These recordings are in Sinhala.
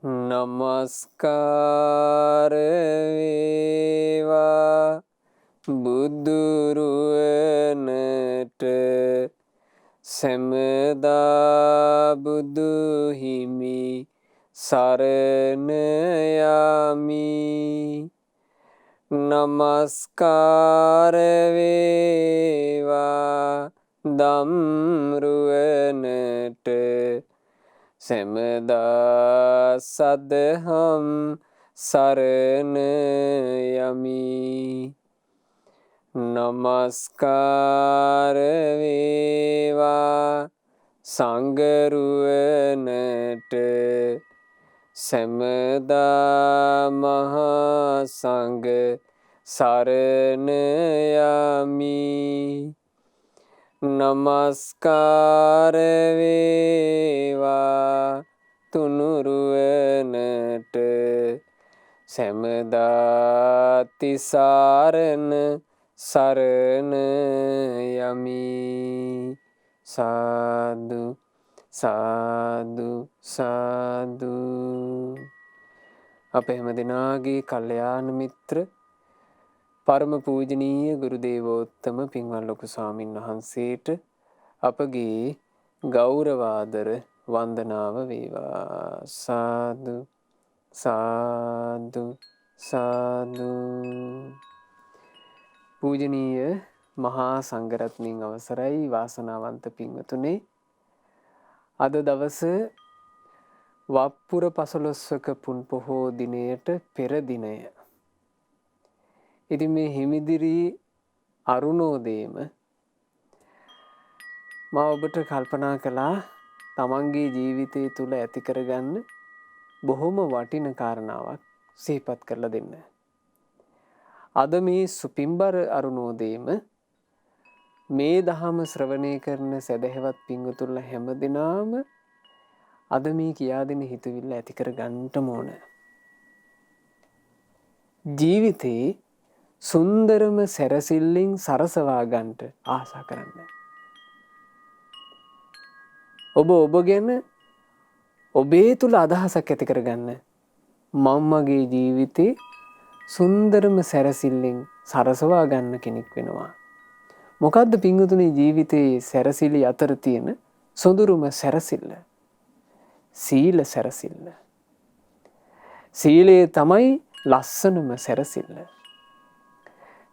නමස්කාර වේවා බුදුරුවනට සැමදා බුදු හිමි සරණ යමි. නමස්කාර වේවා ධම්රුවනට සැමදා සදහම් සරණ යමි. නමස්කාර වේවා සංඝරුවනට සැමදා මහා සංඝ සරණ යමි. නමස්කාර වේවා තුනුරුවනට සැමදා තිසරණ සරණ යමි. සාදු සාදු සාදු. අප හැම දෙනාගේ කල්යාණ මිත්‍ර පරම පූජනීය ගුරු දේවෝත්තම පින්වත් ලොකු ස්වාමින් වහන්සේට අපගේ ගෞරවාදර වන්දනාව වේවා. සාදු සාදු සාදු. පූජනීය මහා සංඝරත්නයන් අවසරයි වාසනාවන්ත පින්වතුනේ, අද දවස වප්පුර පසළොස්වක පුන් පොහෝ දිනයට පෙර දිනය. ඉතින් මේ හිමිදිරි අරුණෝදේම මම ඔබට කල්පනා කළා තමන්ගේ ජීවිතය තුළ ඇති කරගන්න බොහොම වටින කාරණාවක් සිහිපත් කරලා දෙන්න. අද මේ සුපින්බර අරුණෝදේම මේ දහම ශ්‍රවණය කරන සදහැවත් පින්වතුන්ලා හැම දිනාම අද මේ කියා දෙන හිතවිල්ල ඇති කරගන්නටම ඕන. ජීවිතේ සුන්දරම සැරසිල්ලෙන් සරසවා ගන්නට ආසා කරන්න. ඔබ ගැන ඔබේ තුල අදහසක් ඇති කරගන්න. මමගේ ජීවිතේ සුන්දරම සැරසිල්ලෙන් සරසවා ගන්න කෙනෙක් වෙනවා. මොකද්ද පින්වතුනි ජීවිතයේ සැරසිලි අතර තියෙන සොඳුරුම සැරසිල්ල? සීල සැරසිල්ල. සීලය තමයි ලස්සනම සැරසිල්ල.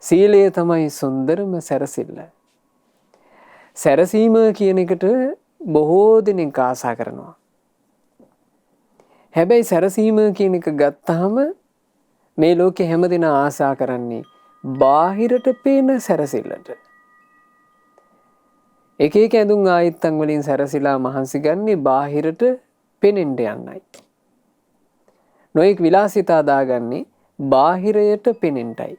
සීලය තමයි සුන්දරම සැරසිල්ල. සැරසීම කියන එකට බොහෝ දෙනෙක් ආසා කරනවා. හැබැයි සැරසීම කියන එක ගත්තාම මේ ලෝකේ හැමදෙනා ආසා කරන්නේ බාහිරට පේන සැරසිල්ලට. එක එක ඇඳුම් ආයත්තන් වලින් සැරසිලා මහන්සි ගන්නේ බාහිරට පෙනෙන්න යන්නයි. නොඑක් විලාසිතා දාගන්නේ බාහිරයට පෙනෙන්නයි.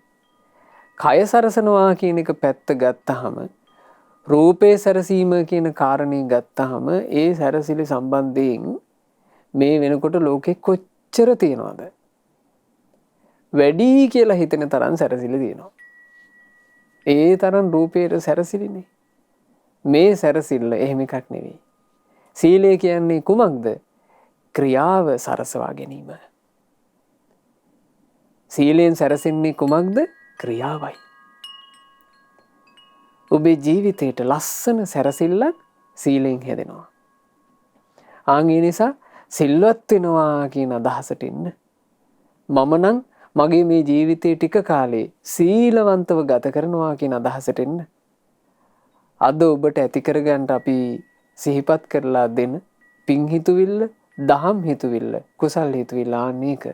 කය සරසනවා කියන එක පැත්ත ගත්තාම, රූපේ සැරසීම කියන කාරණේ ගත්තාම ඒ සැරසිලි සම්බන්ධයෙන් මේ වෙනකොට ලෝකෙ කොච්චර තියනවද? වැඩි කියලා හිතෙන තරම් සැරසිලි තියෙනවා. ඒ තරම් රූපේට සැරසිලිනේ. මේ සැරසිල්ල එහෙම එකක් නෙවෙයි. සීලය කියන්නේ කුමක්ද? ක්‍රියාව සරසවා ගැනීම. සීලෙන් සැරසෙන්නේ කුමක්ද? ක්‍රියාවයි. ඔබේ ජීවිතේට ලස්සන සැරසිල්ලක් සීලෙන් හැදෙනවා. ඒ නිසා සිල්වත් වෙනවා කියන අදහසට එන්න. මම නම් මගේ මේ ජීවිතේ ටික කාලේ සීලවන්තව ගත කරනවා කියන අදහසට එන්න. අද ඔබට ඇති කරගන්න අපි සිහිපත් කරලා දෙන පින් හිතුවිල්ල, දහම් හිතුවිල්ල, කුසල් හිතුවිල්ල ආනේක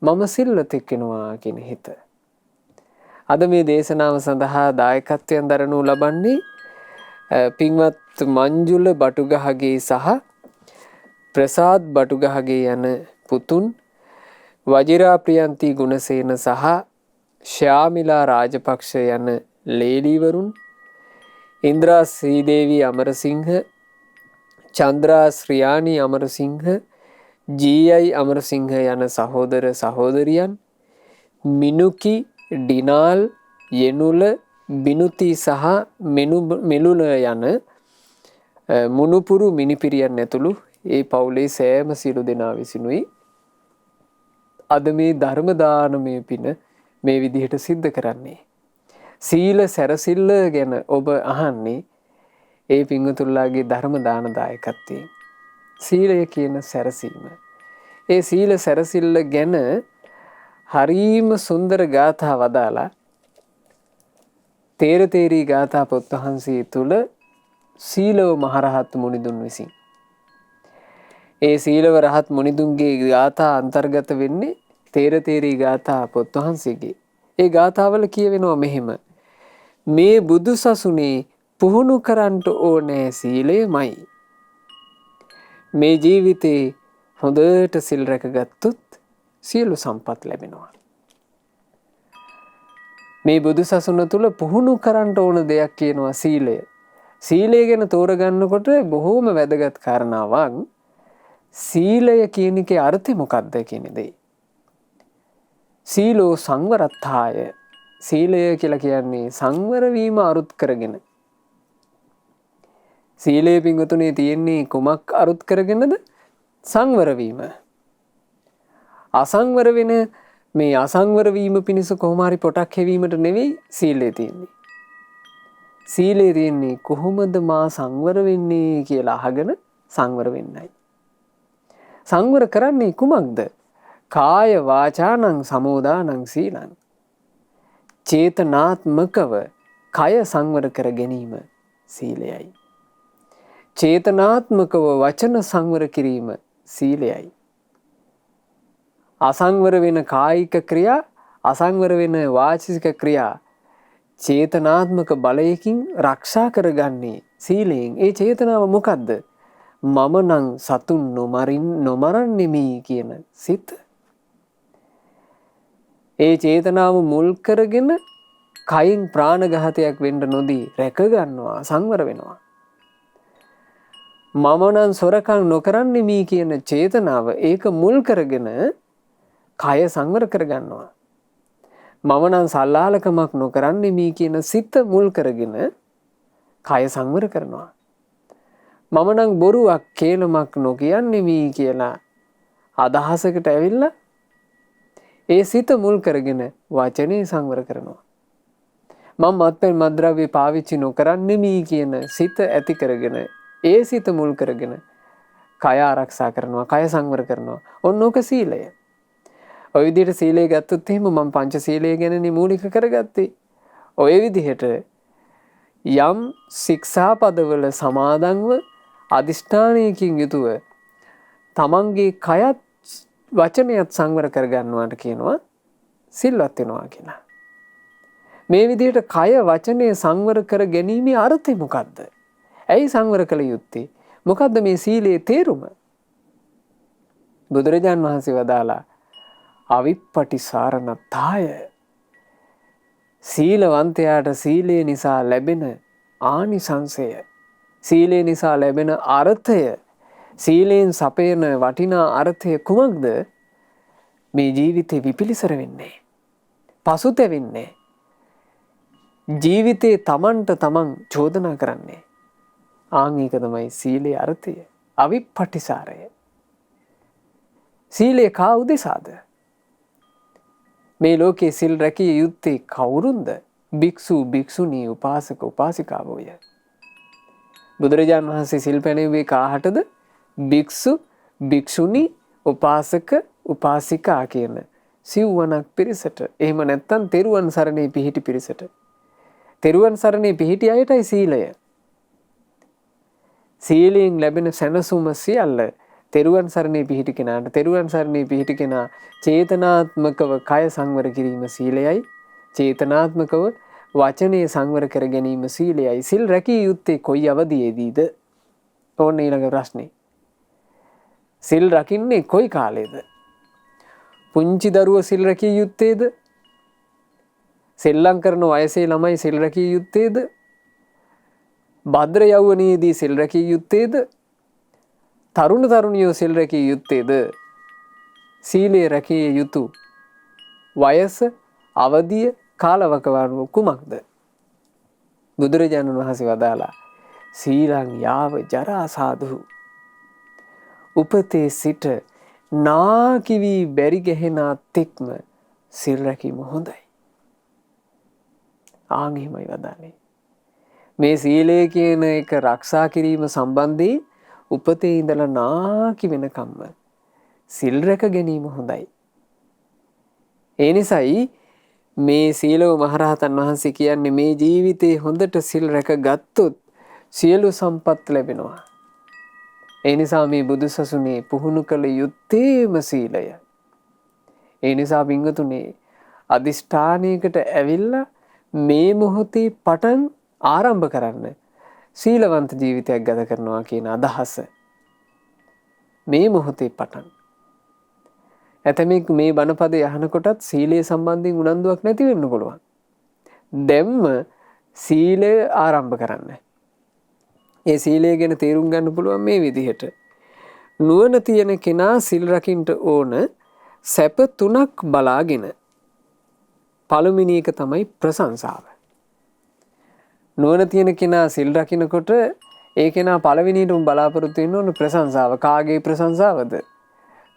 මම සිල්වතෙක් වෙනවා කියන හිත. අද මේ දේශනාව සඳහා දායකත්වයෙන් දරනු ලබන්නේ පින්වත් මංජුල බටුගහගේ සහ ප්‍රසාද් බටුගහගේ යන පුතුන් වජිරා ප්‍රියන්ති ගුණසේන සහ ශ්‍යාමිලා රාජපක්ෂ යන ලේලිවරුන්, ඉන්ද්‍රා ශ්‍රීදේවී අමරසිංහ, චන්ද්‍රා ශ්‍රියානි අමරසිංහ, ජී.අයි. අමරසිංහ යන සහෝදර සහෝදරියන්, මිනුකි, ඩිනාල්, යෙනුල, බිනුති සහ මෙලුල යන මුණුපුරු මිනිපිරියන් ඇතුළු ඒ පවුලේ සෑම සියලු දෙනා විසිනුයි අද මේ ධර්ම දානමය පින මේ විදිහට සිද්ධ කරන්නේ. සීල සැරසිල්ල ගැන ඔබ අහන්නේ ඒ පින්වතුන්ලාගේ ධර්ම දාන දායකත්වයෙන්. සීලය කියන සැරසීම. ඒ සීල සැරසිල්ල ගැන හරීම සුන්දර ගාථා වදාලා තේරතේරී ගාථා පොත් වහන්සේ තුල සීලව මහරහත් මුනිදුන් විසින්. ඒ සීලව රහත් මුනිදුන්ගේ ගාථා අන්තර්ගත වෙන්නේ තේරතේරී ගාථා පොත් වහන්සේගේ. ඒ ගාථාවල කියවෙනවා මෙහෙම. මේ බුදු සසුනේ පුහුණු කරන්නට ඕනෑ සීලයමයි. මේ ජීවිතේ හොඳට සිල් රැකගත්තොත් සියලු සම්පත් ලැබෙනවා. මේ බුදු සසුන තුල පුහුණු කරන්නට ඕන දෙයක් කියනවා සීලය. සීලය ගැන තෝරගන්නකොට බොහෝම වැදගත් කාරණාවක් සීලය කියන එකේ අර්ථය මොකක්ද කියන දේ. සීලෝ සංවරත්තාය. සීලය කියලා කියන්නේ සංවර වීම අරුත් කරගෙන. සීලය පින්වතුනේ තියෙන්නේ කුමක් අරුත් කරගෙනද? සංවර වීම. අසංවර වෙන මේ අසංවර වීම පිණිස කොහොම හරි පොටක් හැවීමට නෙවෙයි සීලය තියෙන්නේ. සීලය තියෙන්නේ කොහොමද මා සංවර වෙන්නේ කියලා අහගෙන සංවර වෙන්නයි. සංවර කරන්නේ කුමක්ද? කාය වාචානං සමෝදානං සීලං. චේතනාත්මකව කය සංවර කර ගැනීම සීලයයි. චේතනාත්මකව වචන සංවර කිරීම සීලයයි. අසංවර වෙන කායික ක්‍රියා, අසංවර වෙන වාචික ක්‍රියා චේතනාත්මක බලයකින් රක්ෂා කරගන්නේ සීලයෙන්. ඒ චේතනාව මොකද්ද? මම නම් සතුන් නොමරන්නෙමි කියන සිත. ඒ චේතනාව මුල් කරගෙන කයින් ප්‍රාණඝාතයක් වෙන්න නොදී රැක ගන්නවා, සංවර වෙනවා. මම නම් සොරකම් නොකරන්නෙමි කියන චේතනාව ඒක මුල් කරගෙන කය සංවර කරගන්නවා. මම නම් සල්ලාලකමක් නොකරන්නෙමි කියන සිත මුල් කරගෙන කය සංවර කරනවා. මම නම් බොරුවක් කේලමක් නොකියන්නෙමි කියලා අදහසකට ඇවිල්ලා ඒ සිත මුල් කරගෙන වචනේ සංවර කරනවා. මම මත්පැන් මත්ද්‍රව්‍ය පාවිච්චි නොකරන්නෙමි කියන සිත ඇති කරගෙන ඒ සිත මුල් කරගෙන කය ආරක්ෂා කරනවා, කය සංවර කරනවා. ඔන්නෝක සීලය. ඔය විදිහට සීලය ගත්තොත් එහෙම මම පංච සීලය ගැනනේ මූලික කරගත්තේ. ඔය විදිහට යම් ශික්ෂාපදවල සමාදන්ව අදිෂ්ඨානයකින් යුතුව තමන්ගේ කයත් වචනයත් සංවර කරගන්නවාට කියනවා සිල්වත් වෙනවා කියලා. මේ විදිහට කය වචනය සංවර කර ගැනීමේ අර්ථය මොකද්ද? ඇයි සංවර කළ යුත්තේ? මොකද්ද මේ සීලයේ තේරුම? බුදුරජාන් වහන්සේ වදාලා අවිප්පටිසාරණත්තාය. සීලවන්තයාට සීලය නිසා ලැබෙන ආනිසංසය, සීලය නිසා ලැබෙන අර්ථය, සීලයෙන් සපයන වටිනා අර්ථය කුමක්ද? මේ ජීවිතේ විපිලිසර වෙන්නේ, පසුතැවෙන්නේ, ජීවිතේ තමන්ට තමන් චෝදනා කරන්නේ. ආන් ඒක තමයි සීලේ අර්ථය. අවිප්පටිසාරය. සීලය කා උදෙසාද? මේ ලෝකේ සිල් රැකිය යුත්තේ කවුරුන්ද? භික්ෂු, භික්ෂුණී, උපාසක, උපාසිකාවෝය. බුදුරජාණන් වහන්සේ සිල් පැනෙව්වේ කාහටද? භික්ෂු, භික්ෂුණී, උපාසක, උපාසිකා කියන සිව්වනක් පිරිසට. එහෙම නැත්නම් තෙරුවන් සරණේ පිහිටි පිරිසට. තෙරුවන් සරණේ පිහිටි අයටයි සීලය. සීලයෙන් ලැබෙන සැනසුම සියල්ල තෙරුවන් සරණේ පිහිටි කෙනාට. තෙරුවන් සරණේ පිහිටි කෙනා චේතනාත්මකව කය සංවර කිරීම සීලයයි. චේතනාත්මකව වචනේ සංවර කර ගැනීම සීලයයි. සිල් රැකිය යුත්තේ කොයි අවධියේදීද? ඕන්න ඊළඟ ප්‍රශ්නේ. සිල් රකින්නේ කොයි කාලේද? පුංචි දරුවෝ සිල් රැකිය යුත්තේද? සෙල්ලම් කරන වයසේ ළමයි සිල් රැකිය යුත්තේද? භද්‍ර යෞවනයේදී සිල් රැකිය යුත්තේද? තරුණ තරුණියෝ සිල් රැකිය යුත්තේද? සීලය රැකිය යුතු වයස, අවධිය, කාලවකවානුව කුමක්ද? බුදුරජාණන් වහන්සේ වදාලා සීලං යාව ජරා සාධු. උපතේ සිට නාකිවි බැරි ගැහෙනා තෙක්ම සිල් රැකීම හොඳයි. ආන් එහෙමයි වදාළේ. මේ සීලය කියන එක ආරක්ෂා කිරීම සම්බන්ධයෙන් උපතේ ඉඳලා නාකි වෙනකම්ම සිල් රැක ගැනීම හොඳයි. ඒ නිසායි මේ සීලව මහරහතන් වහන්සේ කියන්නේ මේ ජීවිතේ හොඳට සිල් රැක ගත්තොත් සියලු සම්පත් ලැබෙනවා. ඒ නිසා මේ බුදුසසුනේ පුහුණු කළ යුත්තේම සීලය. ඒ නිසා පින්වතුනේ අදිෂ්ඨානයකට ඇවිල්ලා මේ මොහොතේ පටන් ආරම්භ කරන්න සීලවන්ත ජීවිතයක් ගත කරනවා කියන අදහස. මේ මොහොතේ පටන්. ඇතමෙක් මේ බණපදේ අහනකොටත් සීලය සම්බන්ධයෙන් උනන්දුවක් නැති වෙන්න පුළුවන්. දැම්ම සීලය ආරම්භ කරන්න. ඒ සීලය ගැන තේරුම් ගන්න පුළුවන් මේ විදිහට. නුවණ තියෙන කෙනා සිල් රකින්න ඕන සැප තුනක් බලාගෙන. පළවෙනි එක තමයි ප්‍රශංසාව. නුවණ තියෙන කෙනා සිල් රකින්නකොට ඒ කෙනා පළවෙනියටම බලාපොරොත්තු වෙන්න ඕන ප්‍රශංසාව. කාගේ ප්‍රශංසාවද?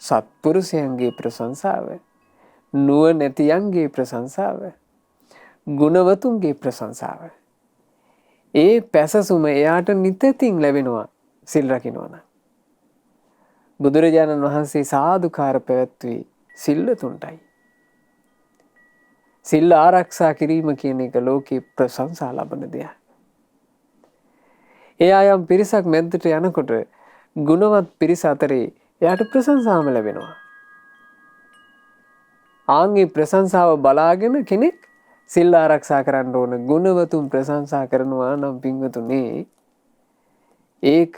සත්පුරුෂයන්ගේ ප්‍රශංසාව. නුවණැතියන්ගේ ප්‍රශංසාව. ගුණවතුන්ගේ ප්‍රශංසාව. ඒ පැසසුම එයාට නිතතින් ලැබෙනවා සිල් රකින්නවා නම්. බුදුරජාණන් වහන්සේ සාදුකාර පැවැත්වුවේ සිල්වතුන්ටයි. සිල් ආරක්ෂා කිරීම කියන එක ලෝකේ ප්‍රශංසා ලබන දෙයක්. එයා යම් පිරිසක් මැද්දට යනකොට ගුණවත් පිරිස අතරේ එයාට ප්‍රශංසාම ලැබෙනවා. ආන්ගේ ප්‍රශංසාව බලාගෙන කෙනෙක් සිල් ආරක්ෂා කරන්න ඕන. ගුණවතුන් ප්‍රශංසා කරනවා නම් පින්වතුනේ ඒක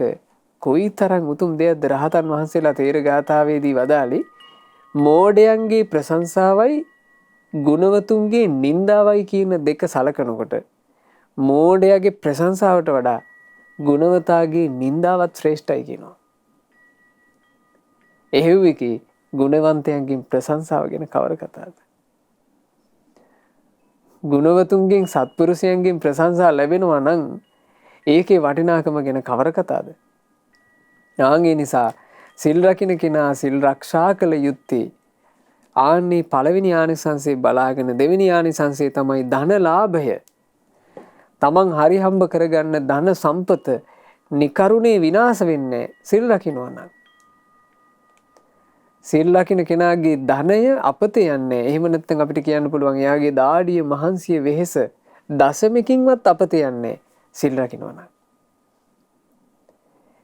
කොයිතරම් උතුම් දෙයක්ද? රහතන් වහන්සේලා තේර ගාථාවේදී වදාළි මෝඩයන්ගේ ප්‍රශංසාවයි ගුණවතුන්ගේ නින්දාවයි කියන දෙක සලකනකොට මෝඩයාගේ ප්‍රශංසාවට වඩා ගුණවතාගේ නින්දාවත් ශ්‍රේෂ්ඨයි කියනවා. එහෙව් එකේ ගුණවන්තයන්ගෙන් ප්‍රශංසාව ගැන කවර කතාවද? ගුණවතුන්ගෙන් සත්පුරුෂයන්ගෙන් ප්‍රශංසා ලැබෙනවා නම් ඒකේ වටිනාකම ගැන කවර කතාවද? යාගේ නිසා සිල් රකින්න කෙනා සිල් රක්ෂා කළ යුත්තේ ආන්නේ පළවෙනි ආනිසංසය බලාගෙන දෙවෙනි ආනිසංසය තමයි ධනලාභය. තමන් හරි හම්බ කරගන්න ධන සම්පත නිකරුණේ විනාශ වෙන්නේ සිල් රකින්නවා නම්. සිල් රකින්න කෙනාගේ ධනය අපතේ යන්නේ. එහෙම නැත්නම් අපිට කියන්න පුළුවන් එයාගේ දාඩිය මහන්සිය වෙහෙස දශමකින්වත් අපතේ යන්නේ සිල් රකින්නවා නම්.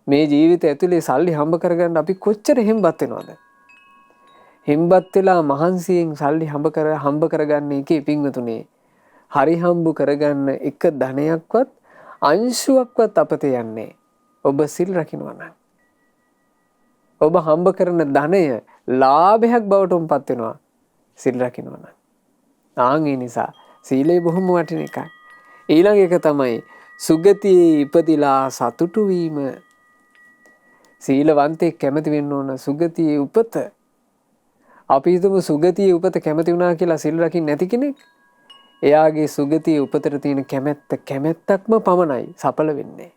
මේ ජීවිතය ඇතුලේ සල්ලි හම්බ කරගන්න අපි කොච්චර හෙම්බත් වෙනවද? හෙම්බත් වෙලා මහන්සියෙන් සල්ලි හම්බ කරගන්න එකේ පින්වතුනේ හරි හම්බ කරගන්න එක ධනයක්වත් අංශුවක්වත් අපතේ යන්නේ ඔබ සිල් රකින්නවා නම්. ඔබ හම්බ කරන ධනය ලාභයක් බවට උන්පත් වෙනවා සිල් රකින්නවා නම්. ආන් ඒ නිසා සීලය බොහොම වටින එකක්. ඊළඟ එක තමයි සුගතියේ ඉපදිලා සතුටු වීම. සීලවන්තයෙක් කැමති වෙන්න ඕන සුගතියේ උපත. අපි හිතමු සුගතියේ උපත කැමති වුණා කියලා සිල් රකින්න නැති කෙනෙක්. එයාගේ සුගතියේ උපතට තියෙන කැමැත්තක්ම පමණයි සඵල වෙන්නේ.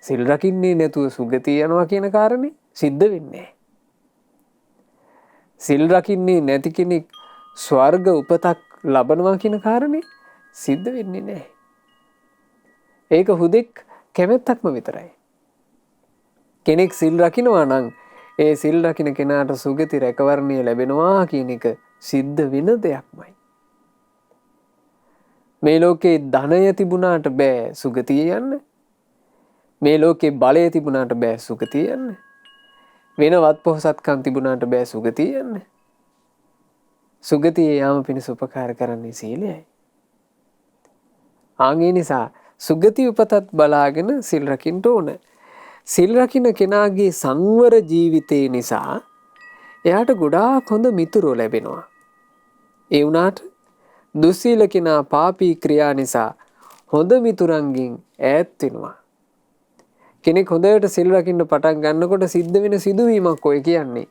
සිල් රකින්නේ නැතුව සුගතිය යනවා කියන කාරණේ සිද්ධ වෙන්නේ. සිල් රකින්නේ නැති කෙනෙක් ස්වර්ග උපතක් ලබනවා කියන කාරණේ සිද්ධ වෙන්නේ නැහැ. ඒක හුදෙක් කැමැත්තක්ම විතරයි. කෙනෙක් සිල් රකින්නවා නම් ඒ සිල් රකින්න කෙනාට සුගති රැකවරණය ලැබෙනවා කියන එක සිද්ධ වෙන දෙයක්මයි. මේ ලෝකේ ධනය තිබුණාට බෑ සුගතිය යන්න. මේ ලෝකේ බලය තිබුණාට බෑ සුගතිය යන්න. වෙනවත් පොහසත්කම් තිබුණාට බෑ සුගතිය යන්න. සුගතියේ යාම පිණිස උපකාර කරන්නේ සීලයයි. ආන්ගේ නිසා සුගති උපතත් බලාගෙන සිල් රකින්න ඕන. සිල් රකින්න කෙනාගේ සංවර ජීවිතේ නිසා එයාට ගොඩාක් හොඳ මිතුරෝ ලැබෙනවා. ඒ වුණාට දුස්සීල කෙනා පාපී ක්‍රියා නිසා හොඳ මිතුරන්ගෙන් ඈත් වෙනවා. කෙනෙක් හොඳට සිල් රකින්න පටන් ගන්නකොට සිද්ධ වෙන සිදුවීමක් ඔය කියන්නේ.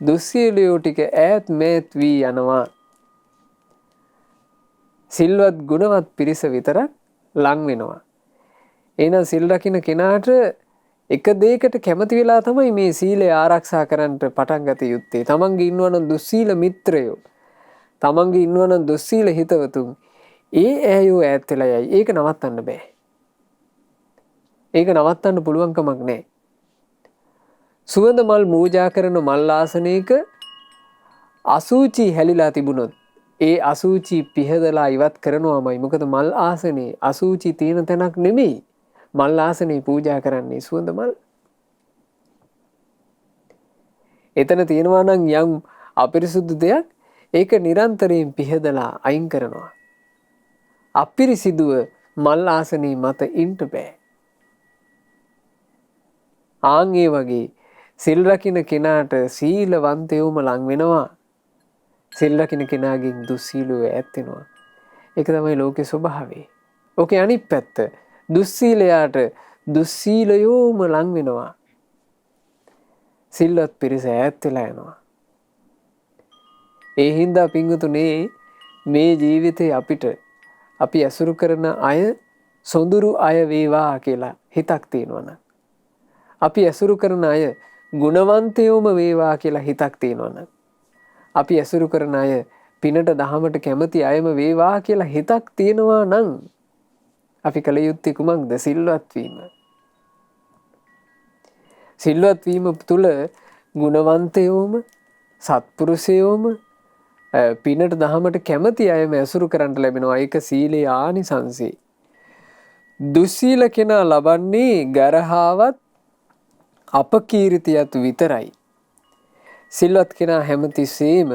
දුස්සීලයෝ ටික ඈත් මේත් වී යනවා. සිල්වත් ගුණවත් පිරිස විතරක් ලං වෙනවා. එහෙනම් සිල් රකින්න කෙනාට එක දෙයකට කැමති වෙලා තමයි මේ සීලය ආරක්ෂා කරන්නට පටන් ගත යුත්තේ. තමන්ගේ ඉන්නවනම් දුස්සීල මිත්‍රයෝ, තමන්ගේ ඉන්නවනම් දුස්සීල හිතවතුන්, ඒ ඇයෝ ඈත් වෙලා යයි. ඒක නවත්තන්න බෑ. ඒක නවත්තන්න පුළුවන් කමක් නැහැ. සුවඳ මල් පූජා කරන මල් ආසනයක අසුචි හැලිලා තිබුණොත් ඒ අසුචි පිහදලා ඉවත් කරනවාමයි. මොකද මල් ආසනේ අසුචි තියෙන තැනක් නෙමෙයි. මල් ආසනේ පූජා කරන්නේ සුවඳ මල්. එතන තියෙනවා නම් යම් අපිරිසුදු දෙයක්, ඒක නිරන්තරයෙන් පිහදලා අයින් කරනවා. අපිරිසිදුව මල් ආසනේ මත ඉන්න බෑ. ආන් ඒ වගේ සිල් රකින්න කෙනාට සීලවන්තයෝම ලං වෙනවා. සිල් රකින්න කෙනාගෙන් දුස්සීලෝ ඈත් වෙනවා. ඒක තමයි ලෝකේ ස්වභාවය. ඕකේ අනිත් පැත්ත. දුස්සීලයාට දුස්සීලයෝම ලං වෙනවා. සිල්වත් පිරිස ඈත් වෙලා යනවා. ඒ හින්දා පිංගුතුනේ මේ ජීවිතේ අපිට අපි ඇසුරු කරන අය සොඳුරු අය වේවා කියලා හිතක් තියෙනවනම්, අපි ඇසුරු කරන අය ගුණවන්තයෝම වේවා කියලා හිතක් තියෙනවනම්, අපි ඇසුරු කරන අය පිනට දහමට කැමති අයම වේවා කියලා හිතක් තියෙනවා නම් අපි කල යුත්තේ කුමක්ද? සිල්වත් වීම. සිල්වත් වීම තුළ ගුණවන්තයෝම සත්පුරුෂයෝම පිනට දහමට කැමති අයම ඇසුරු කරන්නට ලැබෙනවා. ඒක සීලේ ආනිසංසෙ. දුස්සීල කෙනා ලබන්නේ ගරහාවත් අපකීර්තියත් විතරයි. සිල්වත් කෙනා හැමතිස්සෙම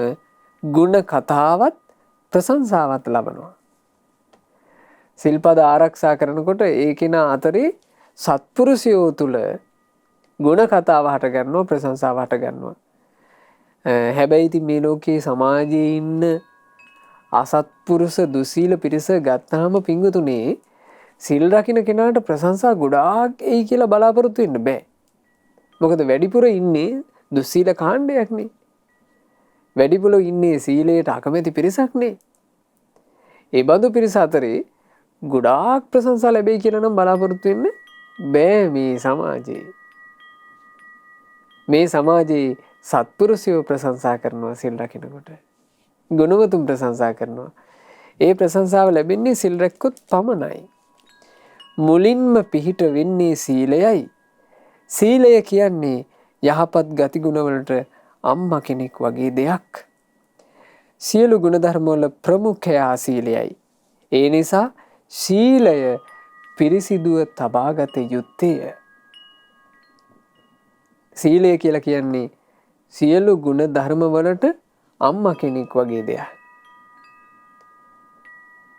ගුණ කතාවත් ප්‍රශංසාවත් ලබනවා. සිල්පද ආරක්ෂා කරනකොට ඒ කෙනා අතරේ සත්පුරුෂයෝ තුළ ගුණ කතාව හට ගන්නවා, ප්‍රශංසාව හට ගන්නවා. හැබැයි ඉතින් මේ ලෝකයේ සමාජයේ ඉන්න අසත්පුරුෂ දුස්සීල පිරිස ගත්තාම පිංගුතුනේ සිල් රකින්න කෙනාට ප්‍රශංසා ගොඩාක් එයි කියලා බලාපොරොත්තු වෙන්න බෑ. මොකද වැඩිපුර ඉන්නේ දුස්සීල කාණ්ඩයක්නේ. වැඩිපුර ඉන්නේ සීලයට අකමැති පිරිසක්නේ. ඒ බඳු පිරිස අතරේ ගොඩාක් ප්‍රශංසා ලැබෙයි කියලා නම් බලාපොරොත්තු වෙන්න බෑ මේ සමාජයේ. මේ සමාජයේ සත්පුරුෂයෝ ප්‍රශංසා කරනවා සිල් රකින්නකොට. ගුණවතුන් ප්‍රශංසා කරනවා. ඒ ප්‍රශංසාව ලැබෙන්නේ සිල් රැක්කොත් පමණයි. මුලින්ම පිහිට වෙන්නේ සීලයයි. සීලය කියන්නේ යහපත් ගතිගුණවලට අම්මා කෙනෙක් වගේ දෙයක්. සියලු ගුණධර්ම වල ප්‍රමුඛයා සීලයයි. ඒ නිසා සීලය පිරිසිදුව තබාගත යුත්තේය. සීලය කියලා කියන්නේ සියලු ගුණධර්ම වලට අම්මා කෙනෙක් වගේ දෙයක්.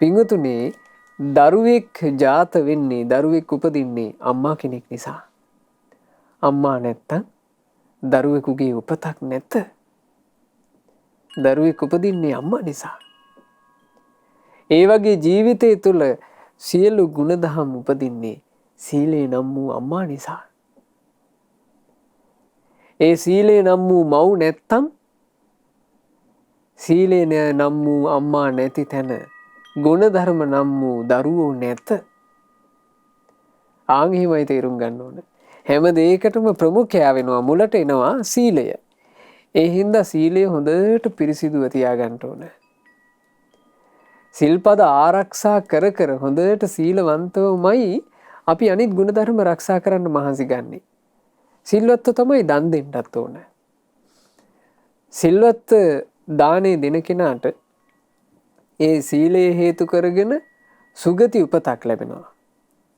පිංගුතුනේ දරුවෙක් ජාත වෙන්නේ, දරුවෙක් උපදින්නේ අම්මා කෙනෙක් නිසා. අම්මා නැත්තම් දරුවෙකුගේ උපතක් නැත. දරුවෙක් උපදින්නේ අම්මා නිසා. ඒ වගේ ජීවිතය තුළ සියලු ගුණදහම් උපදින්නේ සීලේ නම් වූ අම්මා නිසා. ඒ සීලේ නම් වූ මව් නැත්තම්, සීලේ නම් වූ අම්මා නැති තැන ගුණධර්ම නම් වූ දරුවෝ නැත. ආන් එහෙමයි තේරුම් ගන්න ඕන. හැම දෙයකටම ප්‍රමුඛයා වෙනවා, මුලට එනවා සීලය. ඒ හින්දා සීලය හොඳට පිරිසිදුව තියාගන්න ඕන. සිල්පද ආරක්ෂා කර කර හොඳට සීලවන්තවමයි අපි අනිත් ගුණධර්ම ආරක්ෂා කරන්න මහන්සි ගන්නේ. සිල්වත්ව තමයි දන් දෙන්නත් ඕන. සිල්වත් දානේ දෙන කෙනාට ඒ සීලය හේතු කරගෙන සුගති උපතක් ලැබෙනවා.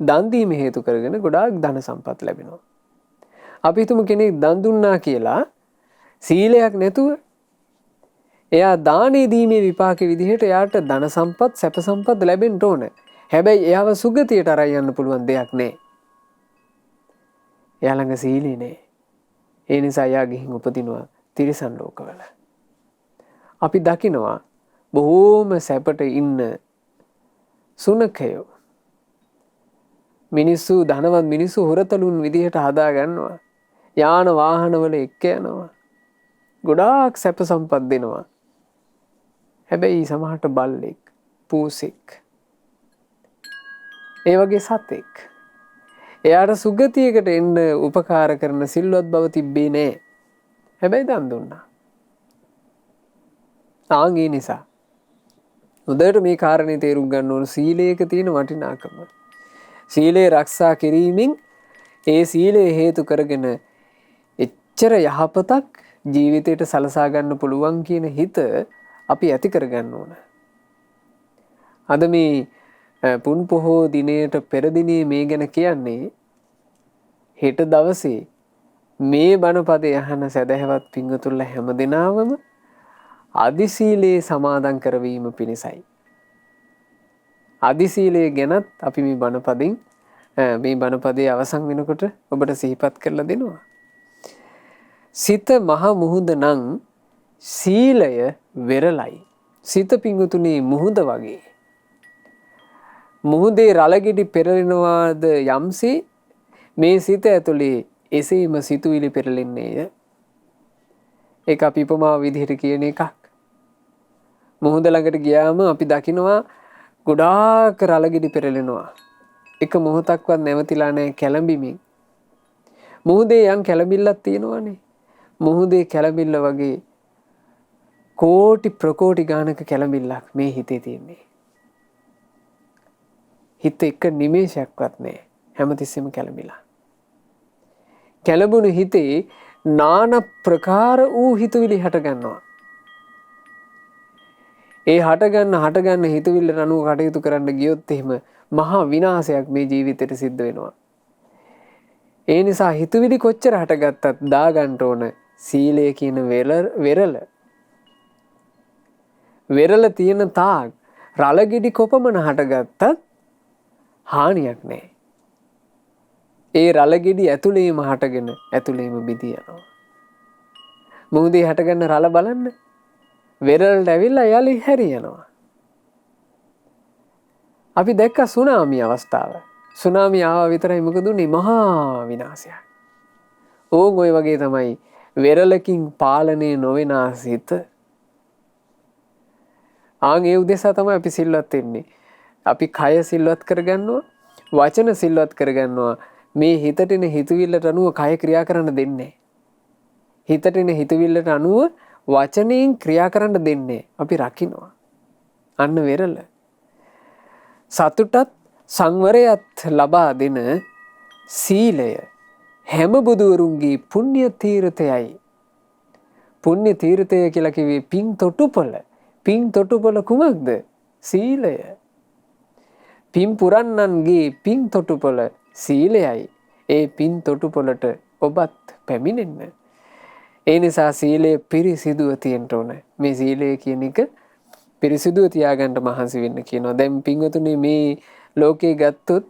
දන් දීම හේතු කරගෙන ගොඩාක් ධන සම්පත් ලැබෙනවා. අපි හිතමු කෙනෙක් දන් දුන්නා කියලා සීලයක් නැතුව එයා දානේ දීමේ විපාක විදිහට එයාට ධන සම්පත්, සැප සම්පත් ලැබෙන්න ඕන. හැබැයි එයාව සුගතියට අරන් යන්න පුළුවන් දෙයක් නෑ. එයා ළඟ සීලේ නෑ. ඒ නිසා එයා ගිහින් උපදිනවා තිරිසන් ලෝකවල. අපි දකිනවා බොහෝම සැපට ඉන්න සුනඛයෝ. මිනිස්සු, ධනවත් මිනිස්සු හොරතලුන් විදිහට හදා ගන්නවා. යාන වාහනවල එක්ක යනවා. ගොඩාක් සැප සම්පත් දෙනවා. හැබැයි සමහරට බල්ලෙක්, පූසෙක්, ඒ වගේ සතෙක්, එයාට සුගතියකට එන්න උපකාර කරන සිල්වත් බව තිබ්බේ නෑ. හැබැයි දන් දුන්නා. ආන් ඒ නිසා හොඳට මේ කාරණේ තේරුම් ගන්න ඕන සීලයක තියෙන වටිනාකම. සීලය ආරක්ෂා කිරීමෙන් ඒ සීලය හේතු කරගෙන එච්චර යහපතක් ජීවිතයට සලසා ගන්න පුළුවන් කියන හිත අපි ඇති කරගන්න ඕන. අද මේ පුන් පොහෝ දිනයට පෙර දිනේ මේ ගැන කියන්නේ හෙට දවසේ මේ බණපදය අහන සදහැවත් පින්වතුන්ලා හැමදෙනාම අදි සීලයේ සමාදන් කරවීම පිණිසයි. අදි සීලය ගැනත් අපි මේ බණපදින් මේ බණපදයේ අවසන් වෙනකොට ඔබට සිහිපත් කරලා දෙනවා. සිත මහ මුහුද නම් සීලය වෙරළයි. සිත පිංගුතුනේ මුහුද වගේ. මුහුදේ රළගෙඩි පෙරලෙනවාද යම්සේ මේ සිත ඇතුලේ එසේම සිතුවිලි පෙරලෙන්නේය. ඒක අපි උපමාව විදිහට කියන එකක්. මුහුද ළඟට ගියාම අපි දකිනවා ගොඩාක් රළගෙඩි පෙරලෙනවා. එක මොහොතක්වත් නැවතිලා නැහැ කැළඹිමින්. මුහුදේ යම් කැළඹිල්ලක් තියෙනවනේ. මුහුදේ කැළඹිල්ල වගේ කෝටි ප්‍රකෝටි ගානක කැළඹිල්ලක් මේ හිතේ තියෙන්නේ. හිත එක නිමේෂයක්වත් නැහැ. හැමතිස්සෙම කැළඹිලා. කැළඹුණු හිතේ නාන ප්‍රකාර වූ හිතුවිලි හට ගන්නවා. ඒ හටගන්න හිතුවිල්ලට අනුව කටයුතු කරන්න ගියොත් එහෙම මහා විනාශයක් මේ ජීවිතේට සිද්ධ වෙනවා. ඒ නිසා හිතුවිලි කොච්චර හටගත්තත් දාගන්න ඕන සීලය කියන වෙරළ තියෙන තාක් රළගෙඩි කොපමණ හටගත්තත් හානියක් නැහැ. ඒ රළගෙඩි ඇතුළේම හටගෙන ඇතුළේම බිඳී යනවා. මුහුදේ හටගන්න රළ බලන්න. වෙරළට ඇවිල්ලා යලි හැරියනවා. අපි දැක්ක සුනාමි අවස්ථාව. සුනාමි ආව විතරයි මොකද උනේ? මහා විනාශයක්. ඕන් ඔය වගේ තමයි වෙරළකින් පාලනය නොවෙන සිත. ආන් ඒ උදෙසා තමයි අපි සිල්වත් වෙන්නේ. අපි කය සිල්වත් කරගන්නවා, වචන සිල්වත් කරගන්නවා. මේ හිතට එන හිතවිල්ලට අනුව කය ක්‍රියා කරන්න දෙන්නේ. හිතට එන හිතවිල්ලට අනුව වචනයෙන් ක්‍රියා කරන්න දෙන්නේ. අපි රකින්නවා. අන්න වෙරළ. සතුටත් සංවරයත් ලබා දෙන සීලය හැම බුදුවරුන්ගේ පුණ්‍ය තීර්ථයයි. පුණ්‍ය තීර්ථය කියලා කිව්වේ පින් තොටුපළ. පින් තොටුපළ කුමක්ද? සීලය. පින් පුරන්නන්ගේ පින් තොටුපළ සීලයයි. ඒ පින් තොටුපළට ඔබත් පැමිණෙන්න. ඒ නිසා සීලය පිරිසිදුව තියෙන්න ඕන. මේ සීලය කියන එක පිරිසිදුව තියාගන්න මහන්සි වෙන්න කියනවා. දැන් පින්වතුනි මේ ලෝකේ ගත්තොත්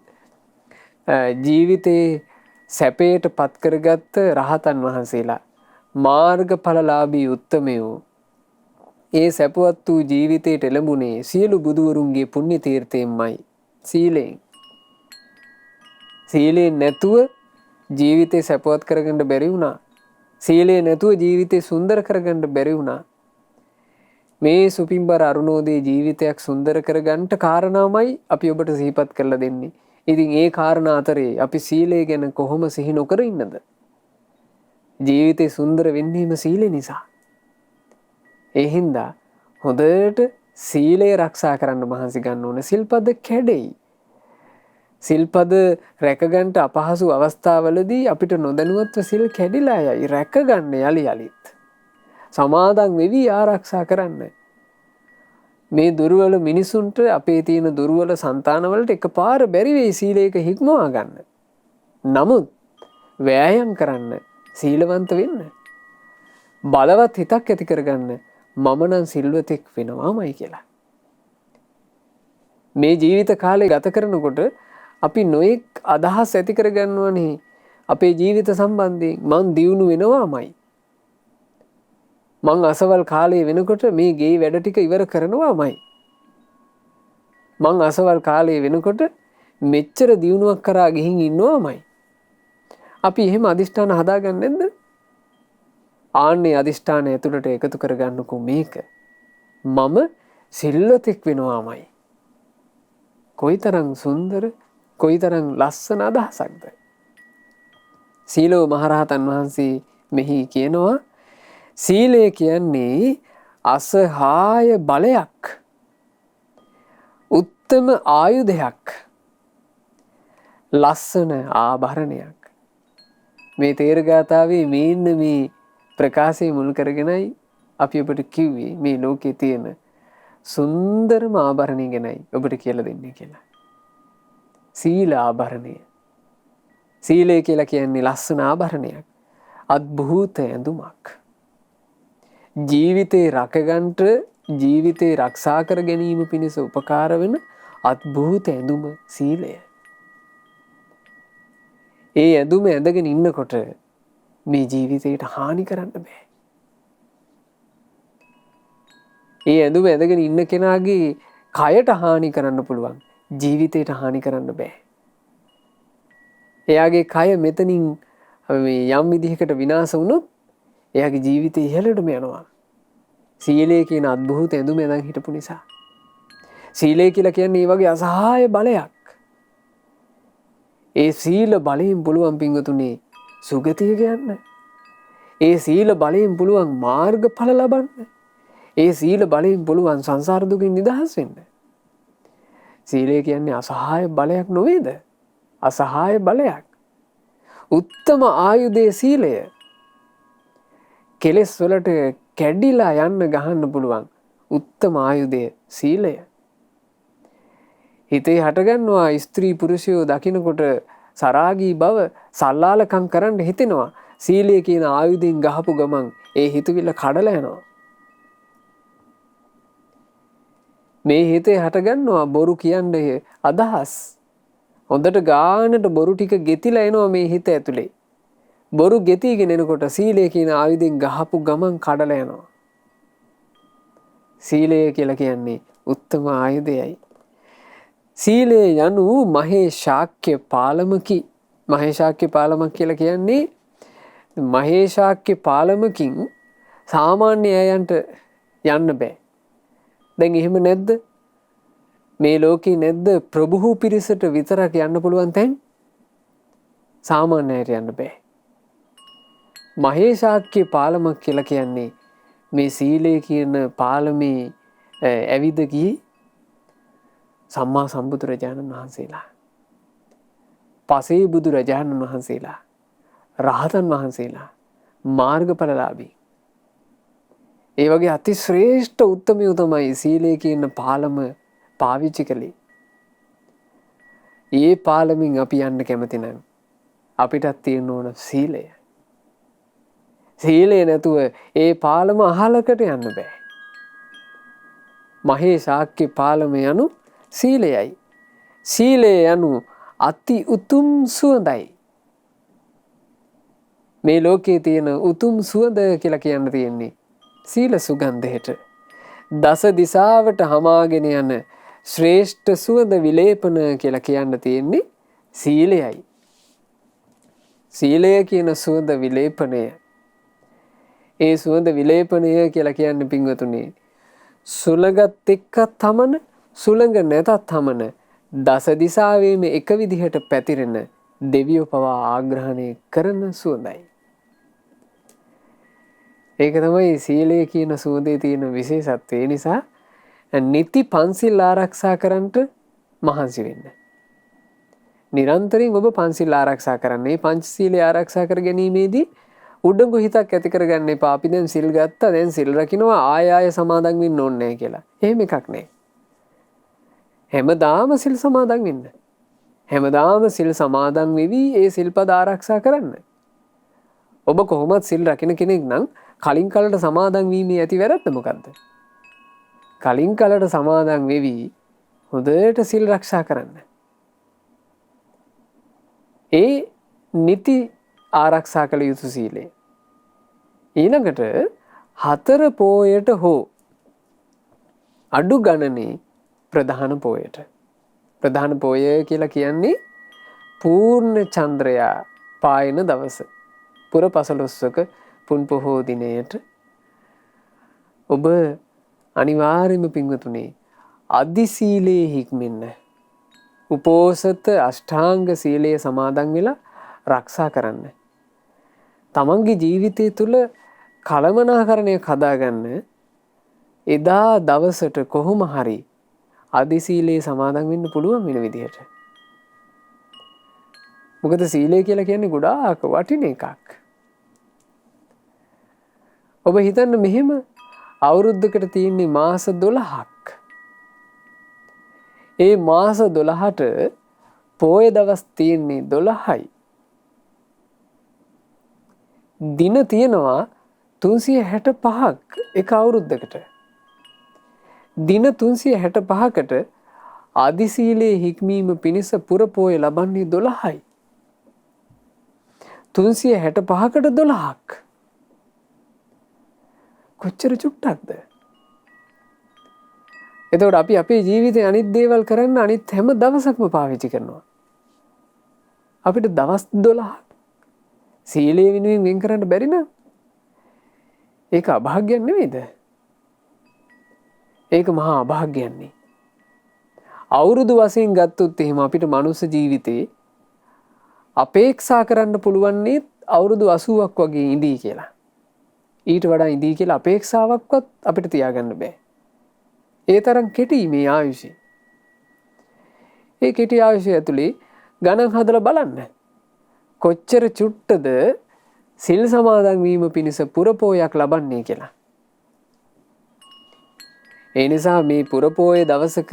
ජීවිතේ සැපයට පත් කරගත්ත රහතන් වහන්සේලා මාර්ගඵලලාභී උත්තමයෝ ඒ සැපවත් වූ ජීවිතයට එළඹුණේ සියලු බුදුවරුන්ගේ පුණ්‍ය තීර්ථයෙන්මයි. සීලයෙන්. සීලයෙන් නැතුව ජීවිතේ සැපවත් කරගන්න බැරි වුණා. සීලය නැතුව ජීවිතේ සුන්දර කරගන්න බැරි වුණා. මේ සුපින්බර අරුණෝදේ ජීවිතයක් සුන්දර කරගන්නට කාරණාමයි අපි ඔබට සිහිපත් කරලා දෙන්නේ. ඉතින් ඒ කාරණා අතරේ අපි සීලය ගැන කොහොම සිහි නොකර ඉන්නද? ජීවිතේ සුන්දර වෙන්නේම සීලය නිසා. ඒ හින්දා හොඳට සීලය ආරක්ෂා කරන්න මහන්සි ගන්න ඕන. සිල්පද කැඩෙයි. සිල්පද රැකගන්න අපහසු අවස්ථාවලදී අපිට නොදැනුවත්ව සිල් කැඩිලා යයි. රැකගන්න යලි යලිත්. සමාදන් වෙවි ආරක්ෂා කරන්න. මේ දුර්වල මිනිසුන්ට අපේ තියෙන දුර්වල సంతානවලට එකපාර බැරි වෙයි සීලයක හික්මවා ගන්න. නමුත් වෑයම් කරන්න, සීලවන්ත වෙන්න. බලවත් හිතක් ඇති කරගන්න මම නම් සිල්වතෙක් වෙනවාමයි කියලා. මේ ජීවිත කාලේ ගත කරනකොට අපි නොඑක් අදහස් ඇති කරගන්නවනේ අපේ ජීවිත සම්බන්ධයෙන්. මං දියුණු වෙනවාමයි. මං අසවල් කාලේ වෙනකොට මේ ගේ වැඩ ටික ඉවර කරනවාමයි. මං අසවල් කාලේ වෙනකොට මෙච්චර දියුණුවක් කරා ගිහින් ඉන්නවාමයි. අපි එහෙම අදිෂ්ඨාන හදාගන්නේ නැද්ද? ආන්නේ අදිෂ්ඨාන ඇතුළට එකතු කරගන්නකෝ මේක. මම සිල්වතෙක් වෙනවාමයි. කොයිතරම් සුන්දර, කොයිතරම් ලස්සන අදහසක්ද? සීලෝ මහරහතන් වහන්සේ මෙහි කියනවා සීලය කියන්නේ අසහාය බලයක්, උත්තම ආයුධයක්, ලස්සන ආභරණයක්. මේ තේරගාථාවේ මේන්න මේ ප්‍රකාශය මුල් කරගෙනයි අපි ඔබට කිව්වේ මේ ලෝකේ තියෙන සුන්දරම ආභරණය ගැනයි ඔබට කියලා දෙන්නේ කියලා. සීල ආභරණය. සීලය කියලා කියන්නේ ලස්සන ආභරණයක්, අද්භූත ඇඳුමක්. ජීවිතේ රැකගන්ට, ජීවිතේ ආරක්ෂා කර ගැනීම පිණිස උපකාර වෙන අද්භූත ඇඳුම සීලය. ඒ ඇඳුම ඇඳගෙන ඉන්නකොට මේ ජීවිතයට හානි කරන්න බෑ. ඒ ඇඳුම ඇඳගෙන ඉන්න කෙනාගේ කයට හානි කරන්න පුළුවන්, ජීවිතයට හානි කරන්න බෑ. එයාගේ කය මෙතනින් යම් විදිහකට විනාශ වුණොත් එයාගේ ජීවිතය ඉහළටම යනවා. සීලය කියන අද්භූත ඇඳුම ඇඳන් හිටපු නිසා. සීලය කියලා කියන්නේ මේ වගේ අසහාය බලයක්. ඒ සීල බලයෙන් පුළුවන් පින්වතුනි සුගතිය යන්න. ඒ සීල බලයෙන් පුළුවන් මාර්ගඵල ලබන්න. ඒ සීල බලයෙන් පුළුවන් සංසාර දුකින් නිදහස් වෙන්න. සීලය කියන්නේ අසහාය බලයක් නොවේද? අසහාය බලයක්. උත්තම ආයුධයේ සීලය. කෙලෙස් වලට කැඩිලා යන්න ගහන්න පුළුවන් උත්තම ආයුධය සීලය. හිතේ හටගන්නවා ස්ත්‍රී පුරුෂයෝ දකිනකොට සරාගී බව, සල්ලාලකම් කරන්න හිතෙනවා. සීලය කියන ආයුධයෙන් ගහපු ගමන් ඒ හිතවිල්ල කඩලා යනවා. මේ හිතේ හටගන්නවා බොරු කියන්නේ අදහස්. හොඳට ගානට බොරු ටික ගෙතිලා එනවා මේ හිත ඇතුලේ. බොරු ගෙතිගෙන එනකොට සීලය කියන ආයුධයෙන් ගහපු ගමන් කඩලා යනවා. සීලය කියලා කියන්නේ උත්තම ආයුධයයි. සීලය යනු මහේශාක්‍ය පාලමකි. මහේශාක්‍ය පාලමක් කියලා කියන්නේ මහේශාක්‍ය පාලමකින් සාමාන්‍ය අයන්ට යන්න බෑ. දැන් එහෙම නැද්ද? මේ ලෝකේ නැද්ද ප්‍රභූ පිරිසට විතරක් යන්න පුළුවන් තැන්? සාමාන්‍ය අයට යන්න බෑ. මහේශාක්‍ය පාලමක් කියලා කියන්නේ මේ සීලය කියන පාලමේ ඇවිද ගියේ සම්මා සම්බුදුරජාණන් වහන්සේලා, පසේ බුදුරජාණන් වහන්සේලා, රහතන් වහන්සේලා, මාර්ගඵලලාභී. ඒ වගේ අති ශ්‍රේෂ්ඨ උත්තමයෝ තමයි සීලය කියන පාලම පාවිච්චි කළේ. ඒ පාලමින් අපි යන්න කැමති නම් අපිටත් තියෙන්න ඕන සීලය. සීලය නැතුව ඒ පාලම අහලකට යන්න බෑ. මහේශාක්‍ය පාලම යනු සීලයයි. සීලය යනු අති උතුම් සුවඳයි. මේ ලෝකයේ තියෙන උතුම් සුවඳ කියලා කියන්න තියෙන්නේ සීල සුගන්ධයට. දස දිසාවට හමාගෙන යන ශ්‍රේෂ්ඨ සුවඳ විලේපන කියලා කියන්න තියෙන්නේ සීලයයි. සීලය කියන සුවඳ විලේපනය. ඒ සුවඳ විලේපනය කියලා කියන්නේ පින්වතුනි සුළඟත් එක්ක තමන, සුළඟ නැතත් තමන දස දිසාවේම එක විදිහට පැතිරෙන දෙවියෝ පවා ආග්‍රහණය කරන සුවඳයි. ඒක තමයි සීලය කියන සුවඳේ තියෙන විශේෂත්වය. ඒ නිසා නිති පන්සිල් ආරක්ෂා කරන්නට මහන්සි වෙන්න. නිරන්තරයෙන් ඔබ පන්සිල් ආරක්ෂා කරන්නේ. පංචශීලය ආරක්ෂා කර ගැනීමේදී උඩඟු හිතක් ඇති කරගන්න එපා. අපි දැන් සිල් ගත්තා, දැන් සිල් රකින්නවා, ආය සමාදන් වෙන්න ඕනේ නැහැ කියලා. එහෙම එකක් නැහැ. හැමදාම සිල් සමාදන් වෙන්න. හැමදාම සිල් සමාදන් වෙවි ඒ සිල්පද ආරක්ෂා කරන්න. ඔබ කොහොමත් සිල් රකින්න කෙනෙක් නම් කලින් කලට සමාදන් වීමේ ඇති වැරද්ද මොකද්ද? කලින් කලට සමාදන් වෙවි හොඳට සිල් ආරක්ෂා කරන්න. ඒ නිති ආරක්ෂා කළ යුතු සීලය. ඊළඟට හතර පෝයට හෝ අඩු ගණනේ ප්‍රධාන පෝයට. ප්‍රධාන පෝය කියලා කියන්නේ පූර්ණ චන්ද්‍රයා පායන දවස. පුර පසළොස්වක පුන් පොහෝ දිනයට ඔබ අනිවාර්යයෙන්ම පින්වතුනි අදි සීලයේ හික්මෙන්න. උපෝසත අෂ්ටාංග සීලය සමාදන් වෙලා ආරක්ෂා කරන්න. තමන්ගේ ජීවිතය තුළ කළමනාකරණයක් හදාගන්න එදා දවසට කොහොම හරි අධි සීලයේ සමාදන් වෙන්න පුළුවන් වෙන විදිහට. මොකද සීලය කියලා කියන්නේ ගොඩාක් වටින එකක්. ඔබ හිතන්න මෙහෙම අවුරුද්දකට තියෙන්නේ මාස 12ක්. ඒ මාස 12ට පොය දවස් තියෙන්නේ 12යි. දින තියෙනවා 365ක් එක අවුරුද්දකට. දින 365කට ආදි සීලයේ හික්මීම පිණිස පුර පොය ලබන්නේ 12යි. 365කට 12ක්. කොච්චර චුට්ටක්ද? එතකොට අපි අපේ ජීවිතේ අනිත් දේවල් කරන්න අනිත් හැම දවසක්ම පාවිච්චි කරනවා. අපිට දවස් 12ක් සීලය වෙනුවෙන් වෙන් කරන්න බැරි නම් ඒක අභාග්‍යයක් නෙමෙයිද? ඒක මහා අභාග්‍යයක්නේ. අවුරුදු වශයෙන් ගත්තොත් එහෙම අපිට මනුස්ස ජීවිතේ අපේක්ෂා කරන්න පුළුවන්නේ අවුරුදු 80ක් වගේ ඉඳී කියලා. ඊට වඩා ඉඳී කියලා අපේක්ෂාවක්වත් අපිට තියාගන්න බෑ. ඒ තරම් කෙටි මේ ආයුෂය. ඒ කෙටි ආයුෂය ඇතුලේ ගණන් හදලා බලන්න. කොච්චර චුට්ටද සිල් සමාදන් වීම පිණිස පුරපෝයක් ලබන්නේ කියලා. ඒ නිසා මේ පුරපෝය දවසක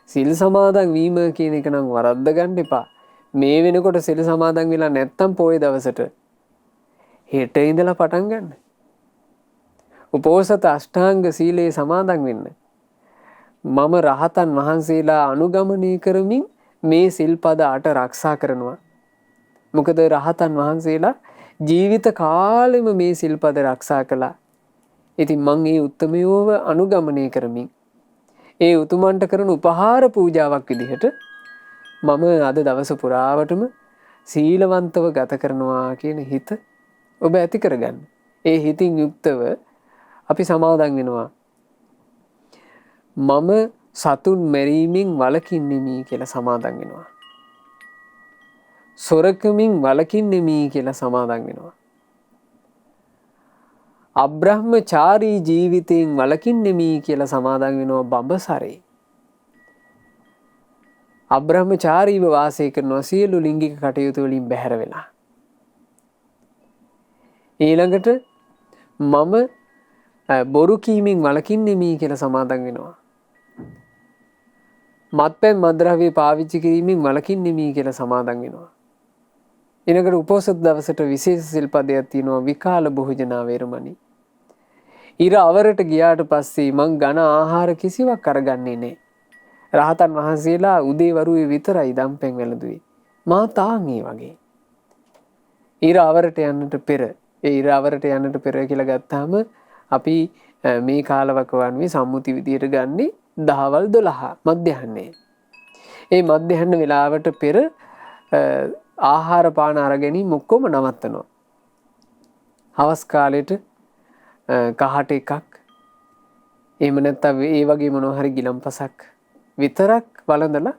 සිල් සමාදන් වීම කියන එක නම් වරද්ද ගන්න එපා. මේ වෙනකොට සිල් සමාදන් වෙලා නැත්තම් පෝය දවසට හෙට ඉඳලා පටන් ගන්න. උපෝසත අෂ්ටාංග සීලේ සමාදන් වෙන්න. මම රහතන් වහන්සේලා අනුගමනය කරමින් මේ සිල්පද 8 ආරක්ෂා කරනවා. මොකද රහතන් වහන්සේලා ජීවිත කාලෙම මේ සිල්පද ආරක්ෂා කළා. ඉතින් මං ඒ උත්තමයෝව අනුගමනය කරමින් ඒ උතුමන්ට කරන උපහාර පූජාවක් විදිහට මම අද දවස පුරාවටම සීලවන්තව ගත කරනවා කියන හිත ඔබ ඇති කරගන්න. ඒ හිතින් යුක්තව අපි සමාදන් වෙනවා. මම සතුන් මැරීමෙන් වළකින්නෙමි කියලා සමාදන් වෙනවා. සොරකමින් වළකින්නෙමි කියලා සමාදන් වෙනවා. අබ්‍රහ්මචාරී ජීවිතයෙන් වළකින්නෙමි කියලා සමාදන් වෙනවා බඹසරේ. අබ්‍රහ්මචාරීව වාසය කරනවා සියලු ලිංගික කටයුතු වලින් බැහැර වෙලා. ඊළඟට මම බොරු කීමෙන් වළකින්නෙමි කියලා සමාදන් වෙනවා. මත්පැන් මත්ද්‍රව්‍ය පාවිච්චි කිරීමෙන් වළකින්නෙමි කියලා සමාදන් වෙනවා. ඊළඟට උපෝසත දවසට විශේෂ සිල්පදයක් තියෙනවා විකාල භෝජනා වේරමණී. ඉර අවරට ගියාට පස්සේ මං ඝන ආහාර කිසිවක් අරගන්නේ නැහැ. රහතන් වහන්සේලා උදේ වරුවේ විතරයි දම්පැන් වැළඳුවේ. මා තාන් ඒ වගේ. ඉර අවරට යන්නට පෙර ඉර අවරට යන්නට පෙර කියලා ගත්තාම අපි මේ කාලවකවානුවේ සම්මුති විදියට ගන්නේ දහවල් 12 මධ්‍යහ්නයේ. ඒ මධ්‍යහ්න වේලාවට පෙර ආහාර පාන අරගෙන ඔක්කොම නවත්තනවා. හවස් කාලෙට කහට එකක් එහෙම නැත්නම් ඒ වගේ මොනවා හරි ගිලම්පසක් විතරක් වළඳලා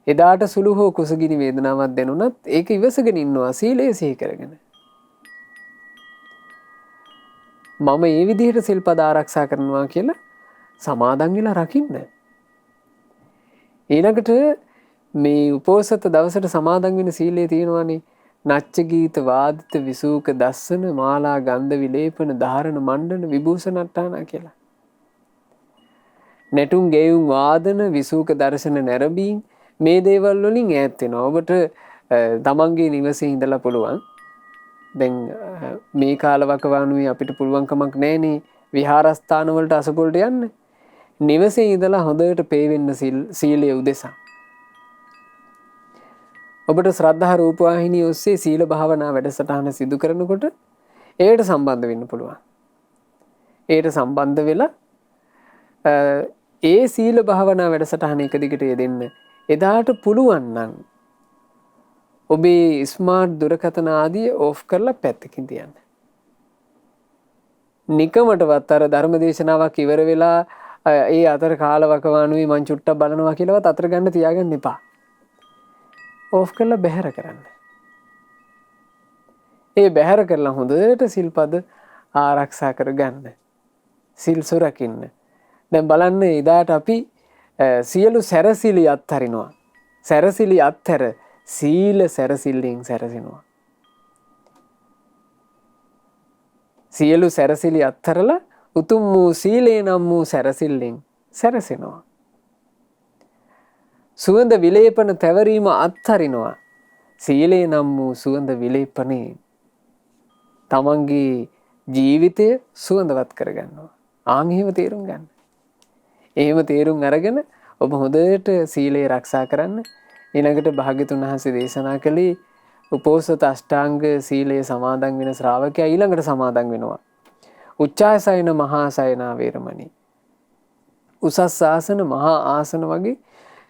එදාට සුළු හෝ කුසගිනි වේදනාවක් දැනුණත් ඒක ඉවසගෙන ඉන්නවා සීලය සිහි කරගෙන. මම මේ විදිහට සිල්පද ආරක්ෂා කරනවා කියලා සමාදන් වෙලා රකින්න. ඊළඟට මේ උපෝසත දවසට සමාදන් වෙන සීලය තියෙනවානේ නච්ච ගීත වාදිත විසූක දස්සන මාලා ගන්ධ විලේපන ධාරණ මණ්ඩන විභූෂණට්ටානා කියලා. නැටුම් ගෙයුම් වාදන විසූක දර්ශන නැරඹීම් මේ දේවල් වලින් ඈත් වෙනවා. ඔබට තමන්ගේ නිවසේ ඉඳලා පුළුවන්. දැන් මේ කාලවකවානුවේ අපිට පුළුවන්කමක් නැහැනේ විහාරස්ථාන වලට අසපොල්ට යන්න. නිවසේ ඉඳලා හොඳට පේ වෙන්න සීලය උදෙසා. ඔබට ශ්‍රද්ධා රූපවාහිනිය ඔස්සේ සීල භාවනා වැඩසටහන සිදු කරනකොට ඒකට සම්බන්ධ වෙන්න පුළුවන්. ඒකට සම්බන්ධ වෙලා ඒ සීල භාවනා වැඩසටහන එක දිගට යෙදෙන්න. එදාට පුළුවන් නම් ඔබේ ස්මාර්ට් දුරකථන ආදිය ඕෆ් කරලා පැත්තකින් තියන්න. නිකමටවත් අර ධර්ම දේශනාවක් ඉවර වෙලා ඒ අතර කාලවකවානුවේ මං චුට්ටක් බලනවා කියලාවත් අතර ගන්න තියාගන්න එපා. ඕෆ් කරලා බැහැර කරන්න. ඒ බැහැර කරලා හොඳට සිල්පද ආරක්ෂා කරගන්න. සිල් සුරකින්න. දැන් බලන්න එදාට අපි සියලු සැරසිලි අත්හරිනවා. සැරසිලි අත්හැර සීල සැරසිල්ලෙන් සැරසෙනවා. සියලු සැරසිලි අත්හැරලා උතුම් වූ සීලේ නම් වූ සැරසිල්ලෙන් සැරසෙනවා. සුවඳ විලේපන තැවරීම අත්හරිනවා. සීලේ නම් වූ සුවඳ විලේපනේ තමන්ගේ ජීවිතය සුවඳවත් කරගන්නවා. ආන් එහෙම තේරුම් ගන්න. එහෙම තේරුම් අරගෙන ඔබ හොඳට සීලය ආරක්ෂා කරන්න. ඊළඟට භාග්‍යතුන් වහන්සේ දේශනා කළේ උපෝසත අෂ්ටාංග සීලය සමාදන් වෙන ශ්‍රාවකයා ඊළඟට සමාදන් වෙනවා. උච්චාසයන මහා සයනා වේරමණී. උසස් ආසන මහා ආසන වගේ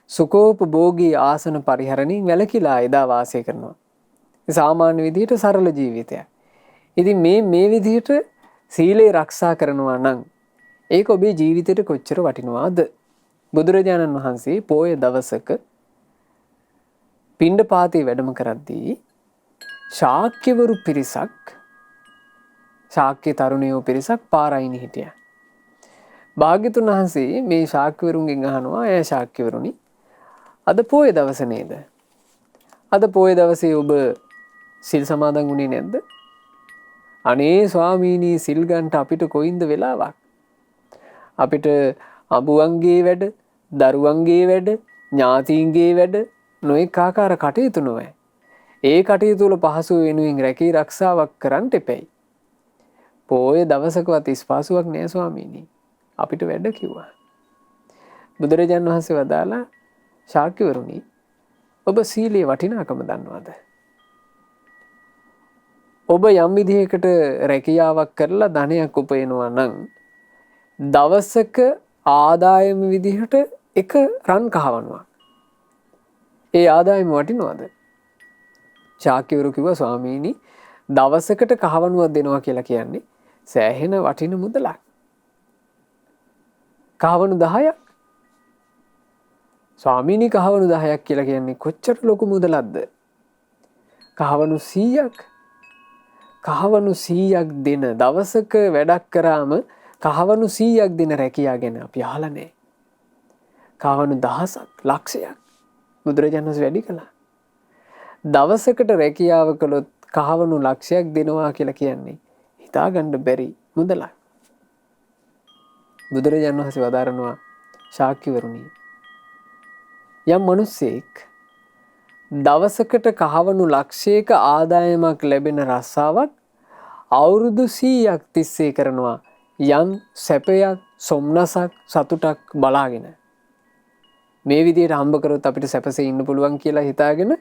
සුකෝපභෝගී ආසන පරිහරණින් වැළකීලා එදා වාසය කරනවා. සාමාන්‍ය විදිහට සරල ජීවිතයක්. ඉතින් මේ විදිහට සීලය ආරක්ෂා කරනවා නම් ඒක ඔබේ ජීවිතයට කොච්චර වටිනවද? බුදුරජාණන් වහන්සේ පොය දවසක පිණ්ඩපාතේ වැඩම කරද්දී ශාක්‍යවරු පිරිසක් ශාක්‍ය තරුණයෝ පිරිසක් පාරයින් හිටියා. භාග්‍යතුන් වහන්සේ මේ ශාක්‍යවරුන්ගෙන් අහනවා "එය ශාක්‍යවරුනි, අද පොය දවස නේද? අද පොය දවසේ ඔබ සිල් සමාදන් වුණේ නැද්ද?" "අනේ ස්වාමීනි, සිල් ගන්නට අපිට කොයින්ද වෙලාවක්? අපිට අඹුවන්ගේ වැඩ, දරුවන්ගේ වැඩ, ඥාතීන්ගේ වැඩ, නොඑක ආකාර කටයුතු නොවේ. ඒ කටයුතු වල පහසු වෙනුවෙන් රැකී ආරක්ෂාවක් කරන්න එපැයි. පොය දවසකවත් ස්පාසුවක් නෑ ස්වාමීනි. අපිට වැඩ" කිව්වා. බුදුරජාණන් වහන්සේ වදාලා "ශාක්‍යවරුනි, ඔබ සීලේ වටිනාකම දන්නවද? ඔබ යම් විදිහකට රැකියාවක් කරලා ධනයක් උපයනවා නම් දවසක ආදායම විදිහට එක රන් කහවණුවක්. ඒ ආදායම වටිනවද?" ශාක්‍යවරු කිව්වා "ස්වාමීනි, දවසකට කහවණුවක් දෙනවා කියලා කියන්නේ සෑහෙන වටින මුදලක්. කහවණු 10ක්. ස්වාමීනි, කහවණු 10ක් කියලා කියන්නේ කොච්චර ලොකු මුදලක්ද? කහවණු 100ක්. කහවණු 100ක් දෙන දවසක වැඩක් කරාම කහවණු 100ක් දෙන රැකියාව ගැන අපි අහලා නැහැ. කහවණු 1000ක්, ලක්ෂයක් බුදුරජාණන් වහන්සේ වැඩි කළා. දවසකට රැකියාව කළොත් කහවණු ලක්ෂයක් දෙනවා කියලා කියන්නේ හිතාගන්න බැරි මුදලක්. බුදුරජාණන් වහන්සේ වදාරනවා "ශාක්‍යවරුනි, යම් මිනිසෙක් දවසකට කහවණු ලක්ෂයක ආදායමක් ලැබෙන රස්සාවක් අවුරුදු 100ක් තිස්සේ කරනවා යම් සැපයක්, සොම්නසක්, සතුටක් බලාගෙන. මේ විදිහට හම්බ කරොත් අපිට සැපසේ ඉන්න පුළුවන් කියලා හිතාගෙන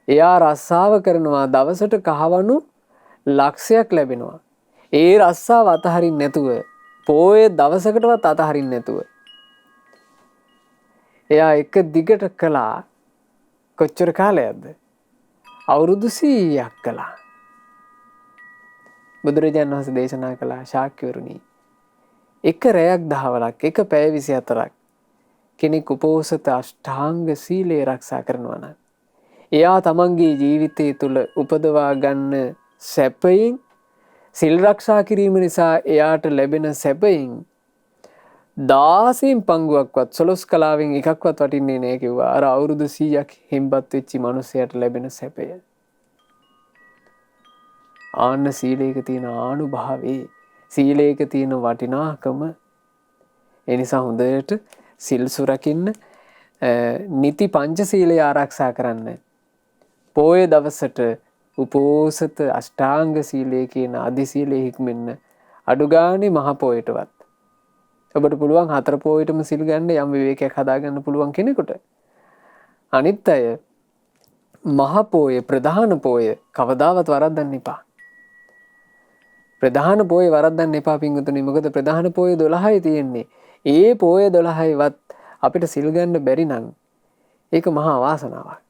එයා රස්සාව කරනවා. දවසට කහවණු ලක්ෂයක් ලැබෙනවා. ඒ රස්සාව අතහරින්න නැතුව, පොය දවසකටවත් අතහරින්න නැතුව එයා එක දිගට කළා. කොච්චර කාලයක්ද? අවුරුදු 100ක් කළා. බුදුරජාණන් වහන්සේ දේශනා කළා "ශාක්‍යවරුනි, එක රැයක් දහවලක්, එක පැය 24ක් කෙනෙක් උපෝසත අෂ්ටාංග සීලය ආරක්ෂා කරනවා නම් එයා තමන්ගේ ජීවිතය තුළ උපදවා ගන්න සැපයෙන්, සිල් ආරක්ෂා කිරීම නිසා එයාට ලැබෙන සැපයෙන් 16න් පංගුවක්වත්, 12 කලාවෙන් එකක්වත් වටින්නේ නැහැ" කිව්වා. අර අවුරුදු 100ක් හිම්බත් වෙච්ච මිනිසයාට ලැබෙන සැපය. ආන්න සීලයක තියෙන ආනුභාවයේ, සීලයක තියෙන වටිනාකම. ඒ නිසා හොඳට සිල් සුරකින්න, නිති පංචශීලය ආරක්ෂා කරන්න. පොය දවසට උපෝසත අෂ්ටාංග සීලය කියන අධි සීලය හික්මෙන්න. අඩු ගානේ මහ පොයටවත්. ඔබට පුළුවන් 4 පොයටම සිල් ගන්න යම් විවේකයක් හදාගන්න පුළුවන් කෙනෙකුට. අනිත් අය මහ පොය, ප්‍රධාන පොය කවදාවත් වරද්දන්න එපා. ප්‍රධාන පොය වරද්දන්න එපා පින්වතුනි. මොකද ප්‍රධාන පොය 12යි තියෙන්නේ. ඒ පොය 12යිවත් අපිට සිල් ගන්න බැරි නම් ඒක මහා වාසනාවක්.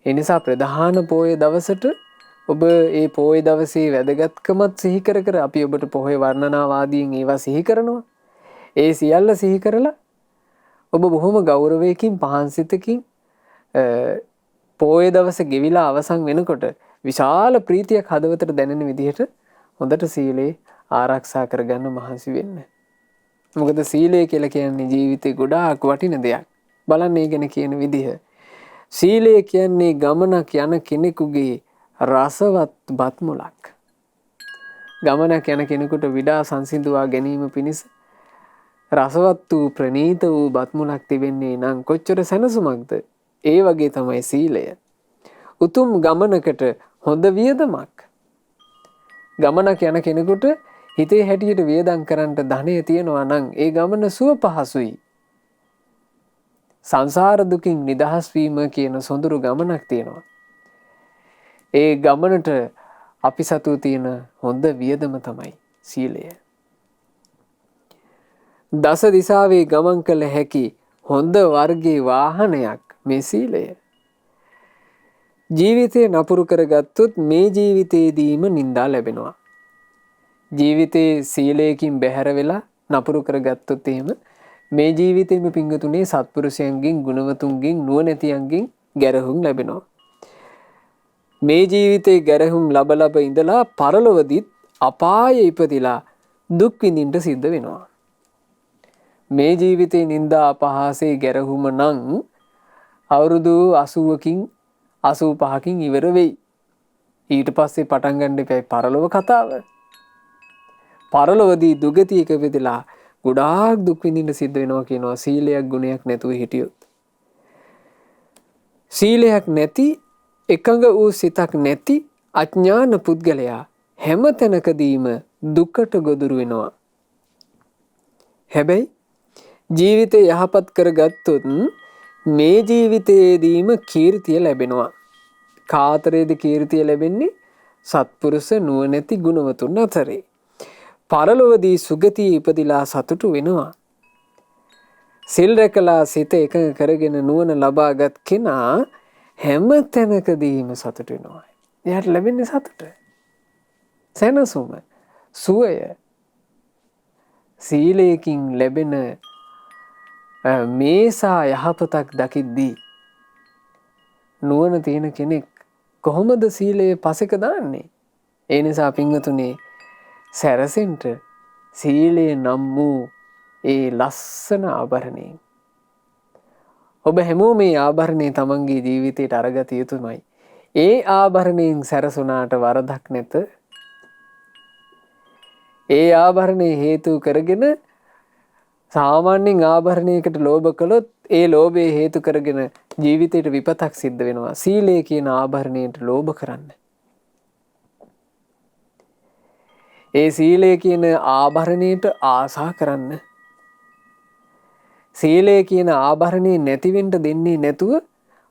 ඒ නිසා ප්‍රධාන පොය දවසට ඔබ ඒ පොය දවසේ වැදගත්කමත් සිහි කර කර අපි ඔබට පොහොය වර්ණනාවාදීන් ඒවා සිහි කරනවා. ඒ සියල්ල සිහි කරලා ඔබ බොහොම ගෞරවයකින්, පහන්සිතකින් පොයේ දවසේ ගෙවිලා අවසන් වෙනකොට විශාල ප්‍රීතියක් හදවතට දැනෙන විදිහට හොඳට සීලේ ආරක්ෂා කරගන්න මහන්සි වෙන්න. මොකද සීලය කියලා කියන්නේ ජීවිතේ ගොඩාක් වටින දෙයක්. බලන්න ඒ ගැන කියන විදිහ. සීලය කියන්නේ ගමනක් යන කෙනෙකුගේ රසවත් බත් මුලක්. ගමනක් යන කෙනෙකුට විඩා සංසිඳුවා ගැනීම පිණිස රසවත් වූ ප්‍රණීත වූ බත් මුලක් තිබෙන්නේ නම් කොච්චර සැනසුමක්ද? ඒ වගේ තමයි සීලය. උතුම් ගමනකට හොඳ වියදමක්. ගමනක් යන කෙනෙකුට හිතේ හැටියට වියදම් කරන්න ධනය තියෙනවා නම් ඒ ගමන සුව පහසුයි. සංසාර දුකින් නිදහස් වීම කියන සොඳුරු ගමනක් තියෙනවා. ඒ ගමනට අපි සතු තියෙන හොඳ වියදම තමයි සීලය. දස දිසාවේ ගමන් කළ හැකි හොඳ වර්ගයේ වාහනයක් මේ සීලය. ජීවිතේ නපුරු කරගත්තොත් මේ ජීවිතේදීම නිന്ദා ලැබෙනවා. ජීවිතේ සීලයෙන් බැහැර වෙලා නපුරු කරගත්තොත් එහෙම මේ ජීවිතේම පිංගුතුනේ සත්පුරුෂයන්ගෙන් ගුණවතුන්ගෙන් නුවණැතියන්ගෙන් ගැරහුම් ලැබෙනවා. මේ ජීවිතේ ගැරහුම් ලබ ඉඳලා පරලොවදිත් අපායේ ඉපදිලා දුක් විඳින්න සිද්ධ වෙනවා. මේ ජීවිතේ නිന്ദා අපහාසයේ ගැරහුම නම් අවුරුදු 80කින් 85කින් ඉවර වෙයි. ඊට පස්සේ පටන් ගන්න එපයි පරලොව කතාව. පරලොවදී දුගතියක වෙදලා ගොඩාක් දුක් විඳින්න සිද්ධ වෙනවා කියනවා සීලයක් ගුණයක් නැතුව හිටියොත්. සීලයක් නැති එකඟ වූ සිතක් නැති අඥාන පුද්ගලයා හැම තැනකදීම දුකට ගොදුරු වෙනවා. හැබැයි ජීවිතේ යහපත් කරගත්තොත් මේ ජීවිතයේදීම කීර්තිය ලැබෙනවා. කාතරේද කීර්තිය ලැබෙන්නේ? සත්පුරුෂ නුවණැති ගුණවතුන් අතරේ. පරලොවදී සුගතියේ ඉපදිලා සතුටු වෙනවා. සිල් රැකලා සිත එකඟ කරගෙන නුවණ ලබාගත් කෙනා හැම තැනකදීම සතුට වෙනවා. එයාට ලැබෙන්නේ සතුට. සැනසුම, සුවය. සීලයෙන් ලැබෙන මේසා යහපතක් දකිද්දී නුවණ තියෙන කෙනෙක් කොහොමද සීලය පසෙක දාන්නේ? ඒ නිසා පින්වතුනි සැරසෙන්න සීලය නම් වූ ඒ ලස්සන ආභරණය. ඔබ හැමෝම මේ ආභරණය තමන්ගේ ජීවිතයට අරගත යුතුමයි. ඒ ආභරණයෙන් සැරසුණාට වරදක් නැත. ඒ ආභරණය හේතු කරගෙන සාමාන්‍යයෙන් ආභරණයකට ලෝභ කළොත් ඒ ලෝභය හේතු කරගෙන ජීවිතයට විපතක් සිද්ධ වෙනවා. සීලය කියන ආභරණයට ලෝභ කරන්න. ඒ සීලය කියන ආභරණයට ආසා කරන්න. සීලය කියන ආභරණේ නැති වෙන්න දෙන්නේ නැතුව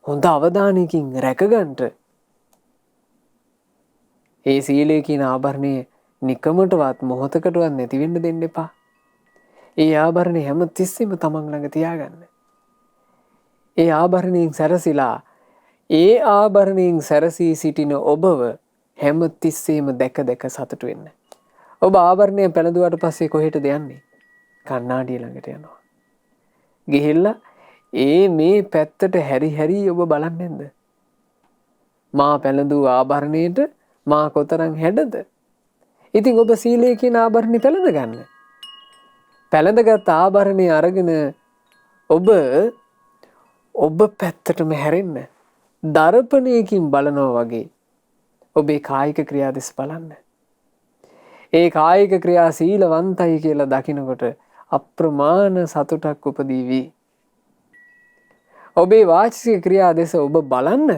හොඳ අවධානයකින් රැකගන්න. ඒ සීලය කියන ආභරණේ නිකමටවත් මොහොතකටවත් නැති වෙන්න දෙන්න එපා. ඒ ආභරණේ හැම තිස්සෙම තමන් ළඟ තියාගන්න. ඒ ආභරණයෙන් සැරසිලා ඒ ආභරණයෙන් සැරසී සිටින ඔබව හැම තිස්සෙම දැක දැක සතුටු වෙන්න. ඔබ ආභරණය පැළඳුවාට පස්සේ කොහෙටද යන්නේ? කණ්ණාඩිය ළඟට යනවා. ගිහිල්ලා මේ පැත්තට හැරි හැරි ඔබ බලන්නේ නැද්ද? මා පැළඳූ ආභරණයට මා කොතරම් හැඩද? ඉතින් ඔබ සීලය කියන ආභරණය පැළඳ ගන්න. පැළඳගත් ආභරණය අරගෙන ඔබ පැත්තටම හැරෙන්න. දර්පණයකින් බලනවා වගේ ඔබේ කායික ක්‍රියා දෙස බලන්න. ඒ කායික ක්‍රියා සීලවන්තයි කියලා දකිනකොට අප්‍රමාණ සතුටක් උපදීවි. ඔබේ වාචික ක්‍රියා දෙස ඔබ බලන්න.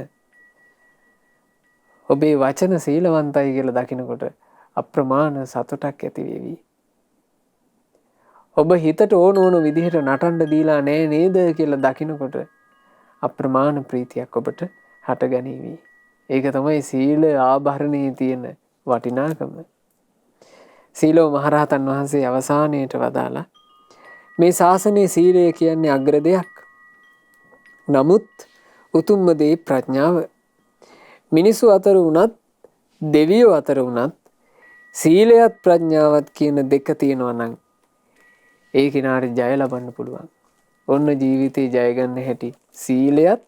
ඔබේ වචන සීලවන්තයි කියලා දකිනකොට අප්‍රමාණ සතුටක් ඇති වේවි. ඔබ හිතට ඕන විදිහට නටන්න දීලා නෑ නේද කියලා දකිනකොට අප්‍රමාණ ප්‍රීතියක් ඔබට හටගනීවි. ඒක තමයි සීල ආභරණයේ තියෙන වටිනාකම. සීලෝ මහරහතන් වහන්සේ අවසානයේට වදාලා මේ ශාසනයේ සීලය කියන්නේ අග්‍ර දෙයක්. නමුත් උතුම්ම දේ ප්‍රඥාව. මිනිසු අතර වුණත් දෙවියෝ අතර වුණත් සීලයත් ප්‍රඥාවත් කියන දෙක තියෙනවා නම් ඒ කෙනාට ජය ලබන්න පුළුවන්. ඔන්න ජීවිතේ ජය ගන්න හැටි සීලයත්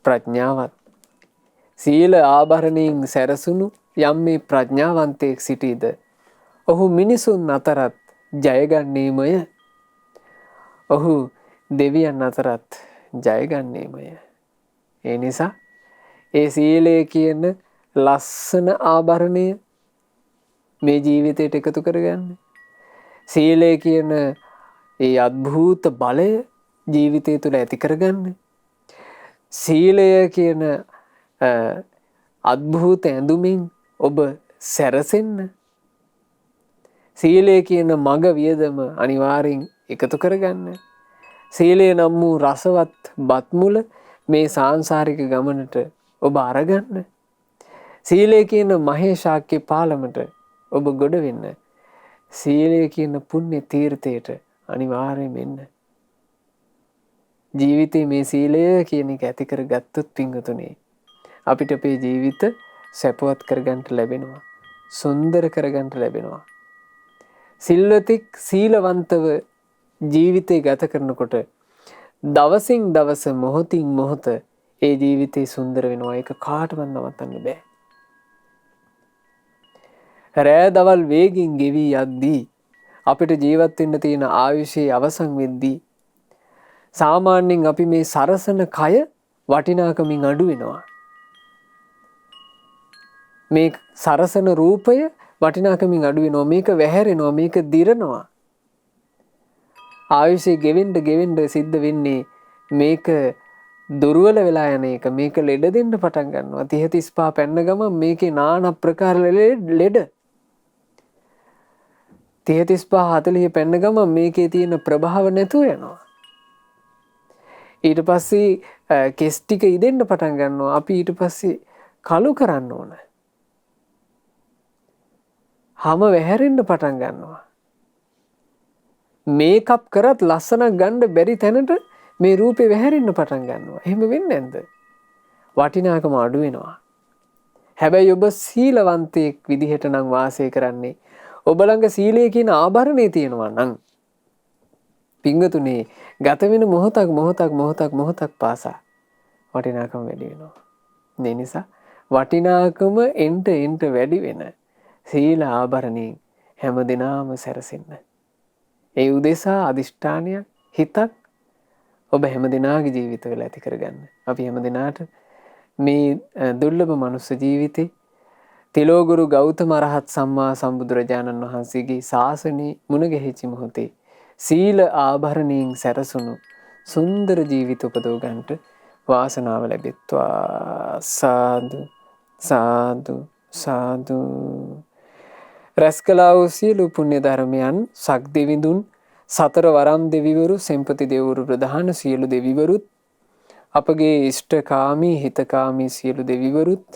ප්‍රඥාවත් සීල ආභරණයෙන් සැරසුණු යම් මේ ප්‍රඥාවන්තයෙක් සිටීද ඔහු මිනිසුන් අතරත් ජයගන්නේමය. ඔහු දෙවියන් අතරත් ජයගන්නේමය. ඒ නිසා ඒ සීලය කියන ලස්සන ආභරණය මේ ජීවිතයට එකතු කරගන්න. සීලය කියන ඒ අද්භූත බලය ජීවිතය තුළ ඇති කරගන්න. සීලය කියන අද්භූත ඇඳුමින් ඔබ සැරසෙන්න. සීලය කියන මග වියදම අනිවාර්යෙන් එකතු කරගන්න. සීලය නම් වූ රසවත් බත්මුල මේ සාංසාරික ගමනට ඔබ අරගන්න. සීලය කියන මහේශාක්‍ය පාලමට ඔබ ගොඩ වෙන්න. සීලය කියන පුණ්‍ය තීර්ථයට අනිවාර්යයෙන් එන්න. ජීවිතේ මේ සීලය කියන එක ඇති කරගත්තොත් පිංගුතුනේ අපිට අපේ ජීවිත සැපවත් කරගන්න ලැබෙනවා. සුන්දර කරගන්න ලැබෙනවා. සිල්වතෙක් සීලවන්තව ජීවිතේ ගත කරනකොට දවසින් දවස මොහොතින් මොහොත ඒ ජීවිතේ සුන්දර වෙනවා. ඒක කාටවත් නවත්තන්න බෑ. රෑ දවල් වේගින් ගෙවි යද්දී අපිට ජීවත් වෙන්න තියෙන ආයුෂයේ අවසන් වෙද්දී සාමාන්‍යයෙන් අපි මේ සරසන කය වටිනාකමින් අඩු වෙනවා. මේ සරසන රූපය වටිනාකමින් අඩු වෙනවා. මේක වැහැරෙනවා. මේක දිරනවා. ආයුෂය ගෙවෙන්න සිද්ධ වෙන්නේ මේක දුර්වල වෙලා යන එක. මේක ලෙඩ දෙන්න පටන් ගන්නවා. 30 35 පැන්න ගමන් මේකේ নানা ප්‍රකාර ලෙඩ 30 35 40 පැන්න ගමන් මේකේ තියෙන ප්‍රභාව නැතුව යනවා. ඊට පස්සේ කෙස් ටික ඉදෙන්න පටන් ගන්නවා. අපි ඊට පස්සේ කළු කරන්න ඕන. හැම වැහැරෙන්න පටන් ගන්නවා. මේකප් කරත් ලස්සනක් ගන්න බැරි තැනට මේ රූපේ වැහැරෙන්න පටන් ගන්නවා. එහෙම වෙන්නේ නැද්ද? වටිනාකම අඩු වෙනවා. හැබැයි ඔබ සීලවන්තයෙක් විදිහට නම් වාසය කරන්නේ. ඔබ ළඟ සීලය කියන ආභරණේ තියෙනවා නම් පිංගතුනේ ගත වෙන මොහොතක් පාසා වටිනාකම වැඩි වෙනවා. ඒ නිසා වටිනාකම එන්ට වැඩි වෙන සීල ආභරණයෙන් හැමදෙනාම සැරසෙන්න. ඒ උදෙසා අදිෂ්ඨානයක් හිතක් ඔබ හැමදෙනාගේ ජීවිතවල ඇති කරගන්න. අපි හැමදෙනාට මේ දුර්ලභ මනුස්ස ජීවිතේ තිලෝගුරු ගෞතම අරහත් සම්මා සම්බුදුරජාණන් වහන්සේගේ ශාසනයේ මුණ ගැහිච්ච මොහොතේ සීල ආභරණයෙන් සැරසුණු සුන්දර ජීවිත උපදව ගන්නට වාසනාව ලැබෙත්වා. සාදු සාදු සාදු. රැස් කළා වූ සියලු පුණ්‍ය ධර්මයන් සක් දෙවිඳුන් සතර වරම් දෙවිවරු සෙන්පති දෙවිවරු ප්‍රධාන සියලු දෙවිවරුත් අපගේ ඉෂ්ඨකාමී හිතකාමී සියලු දෙවිවරුත්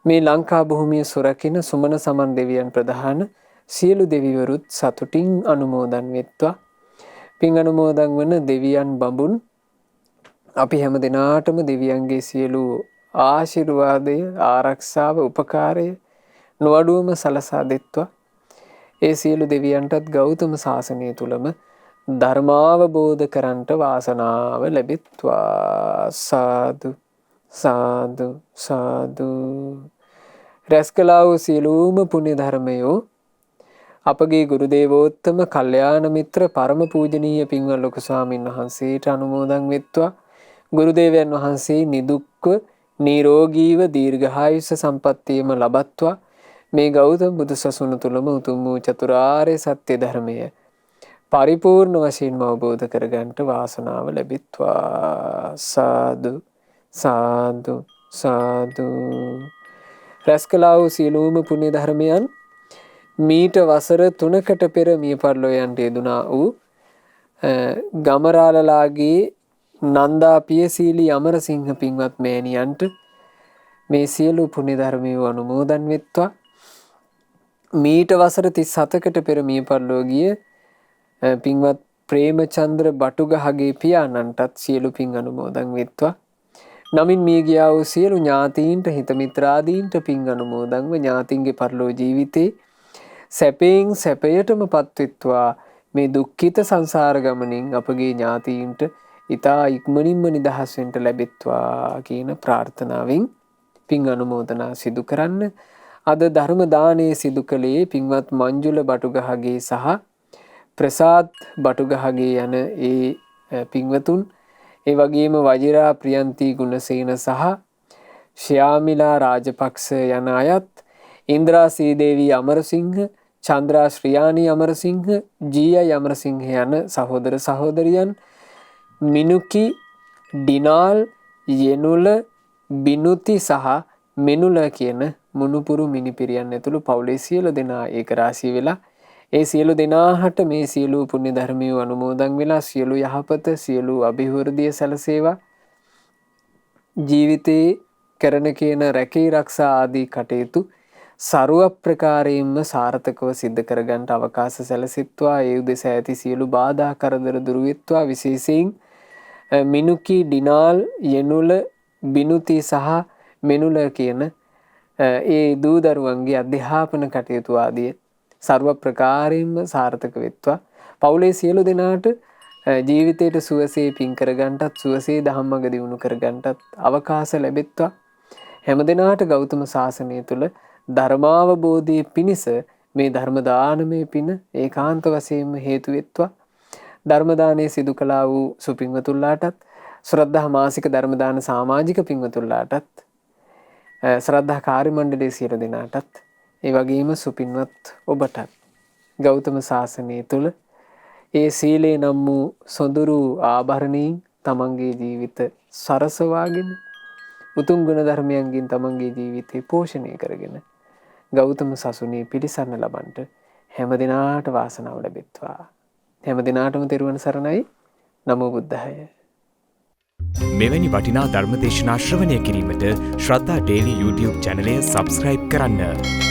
මේ ලංකා භූමිය සුරකින සුමන සමන් දෙවියන් ප්‍රධාන සියලු දෙවිවරුත් සතුටින් අනුමෝදන් වෙත්වා. පින් අනුමෝදන් වන දෙවියන් බඹුන් අපි හැම දිනාටම දෙවියන්ගේ සියලු ආශිර්වාදය ආරක්ෂාව උපකාරය නොඅඩුවම සලසා දෙත්වා. ඒ සියලු දෙවියන්ටත් ගෞතම සාසනය තුලම ධර්මාවබෝධ කරන්ට වාසනාව ලැබෙත්වා. සාදු සාදු සාදු. රැස් කළා වූ සියලුම පුණ්‍ය ධර්මයෝ අපගේ ගුරු දේවෝත්තම කල්යාණ මිත්‍ර පරම පූජනීය පින්වත් ලොකු ස්වාමීන් වහන්සේට අනුමෝදන් වෙත්වා. ගුරු දේවයන් වහන්සේ නිදුක්ව නිරෝගීව දීර්ඝායුෂ සම්පන්නියම ලබත්වා. මේ ගෞතම බුදු සසුන තුලම උතුම් වූ චතුරාර්ය සත්‍ය ධර්මය පරිපූර්ණ වශයෙන්ම අවබෝධ කරගන්නට වාසනාව ලැබෙත්වා. සාදු සාදු සාදු. රැස් කළා වූ සියලුම පුණ්‍ය ධර්මයන් මීට වසර 3කට පෙර මිය පරලෝ යන්ට යෙදුනා වූ ගමරාලලාගේ නන්දා පියසීලි අමරසිංහ පින්වත් මෑණියන්ට මේ සියලු පුණ්‍ය ධර්මයෝ අනුමෝදන් වෙත්වා. මීට වසර 37කට පෙර මිය පරලෝ ගිය පින්වත් ප්‍රේමචන්ද්‍ර බටුගහගේ පියාණන්ටත් සියලු පින් අනුමෝදන් වෙත්වා. නමින් මිය ගියා වූ සියලු ඥාතීන්ට හිත මිත්‍රාදීන්ට පින් අනුමෝදන්ව ඥාතීන්ගේ පරලෝ ජීවිතේ සැපයෙන් සැපයටම පත්වෙත්වා. මේ දුක්ඛිත සංසාර ගමනින් අපගේ ඥාතීන්ට ඊතා ඉක්මනින්ම නිදහස් වෙන්න ලැබෙත්වා කියන ප්‍රාර්ථනාවෙන් පින් අනුමෝදනා සිදු කරන්න. අද ධර්ම දානයේ සිදු කළේ පින්වත් මංජුල බටුගහගේ සහ ප්‍රසාද් බටුගහගේ යන ඒ පින්වතුන්, ඒ වගේම වජිරා ප්‍රියන්ති ගුණසේන සහ ශ්‍යාමිලා රාජපක්ෂ යන අයත්, ඉන්ද්‍රා සීදේවී අමරසිංහ, චන්ද්‍රා ශ්‍රියානි අමරසිංහ, ජීය අමරසිංහ යන සහෝදර සහෝදරියන්, මිනුකි, ඩිනාල්, යෙනුල, බිනුති සහ මෙනුල කියන මුණුපුරු මිනිපිරියන් ඇතුළු පවුලේ සියලු දෙනා ඒක රාශී වෙලා ඒ සියලු දෙනාහට මේ සියලු පුණ්‍ය ධර්මයේ අනුමෝදන් වෙලා සියලු යහපත සියලු අභිවෘද්ධිය සැලසේවා. ජීවිතේ කරන කියන රැකී ආරක්ෂා ආදී කටයුතු ਸਰව ප්‍රකාරයෙන්ම සාර්ථකව සිද්ධ කරගන්න අවකාශ සැලසෙත්වා. ඒ උදෙසා ඇති සියලු බාධා කරදර දුරු වෙත්වා. විශේෂයෙන් මිනුකි, ඩිනාල්, යෙනුල, බිනුති සහ මෙනුල කියන ඒ දූ දරුවන්ගේ අධ්‍යාපන කටයුතු ආදී ਸਰව ප්‍රකාරයෙන්ම සාර්ථක වෙත්වා. පවුලේ සියලු දෙනාට ජීවිතයට සුවසේ පින් කරගන්නටත් සුවසේ ධම්මග දියුණු කරගන්නටත් අවකාශ ලැබෙත්වා. හැම දිනාට ගෞතම සාසනය තුල ධර්මාවබෝධයේ පිණිස මේ ධර්ම දානමය පින ඒකාන්ත වශයෙන්ම හේතු වෙත්වා. ධර්ම දානයේ සිදු කළා වූ සුපින්වතුන්ලාටත්, ශ්‍රද්ධා මාසික ධර්ම දාන සමාජික පින්වතුන්ලාටත්, ශ්‍රද්ධා කාර්ය මණ්ඩලයේ සියලු දෙනාටත්, ඒ වගේම සුපින්වත් ඔබටත් ගෞතම සාසනය තුල ඒ සීලේ නම් වූ සොඳුරු ආභරණයෙන් තමන්ගේ ජීවිත සරසවාගෙන උතුම් ගුණ ධර්මයන්ගෙන් තමන්ගේ ජීවිතේ පෝෂණය කරගෙන ගෞතම සසුනේ පිළිසරණ ලබන්නට හැම දිනාට වාසනාව ලැබෙත්වා. හැම දිනාටම තෙරුවන් සරණයි. නමෝ බුද්ධාය. මෙවැනි වටිනා ධර්මදේශනා ශ්‍රවණය කිරීමට ශ්‍රද්ධා ඩේලි YouTube චැනලය සබස්ක්‍රයිබ් කරන්න.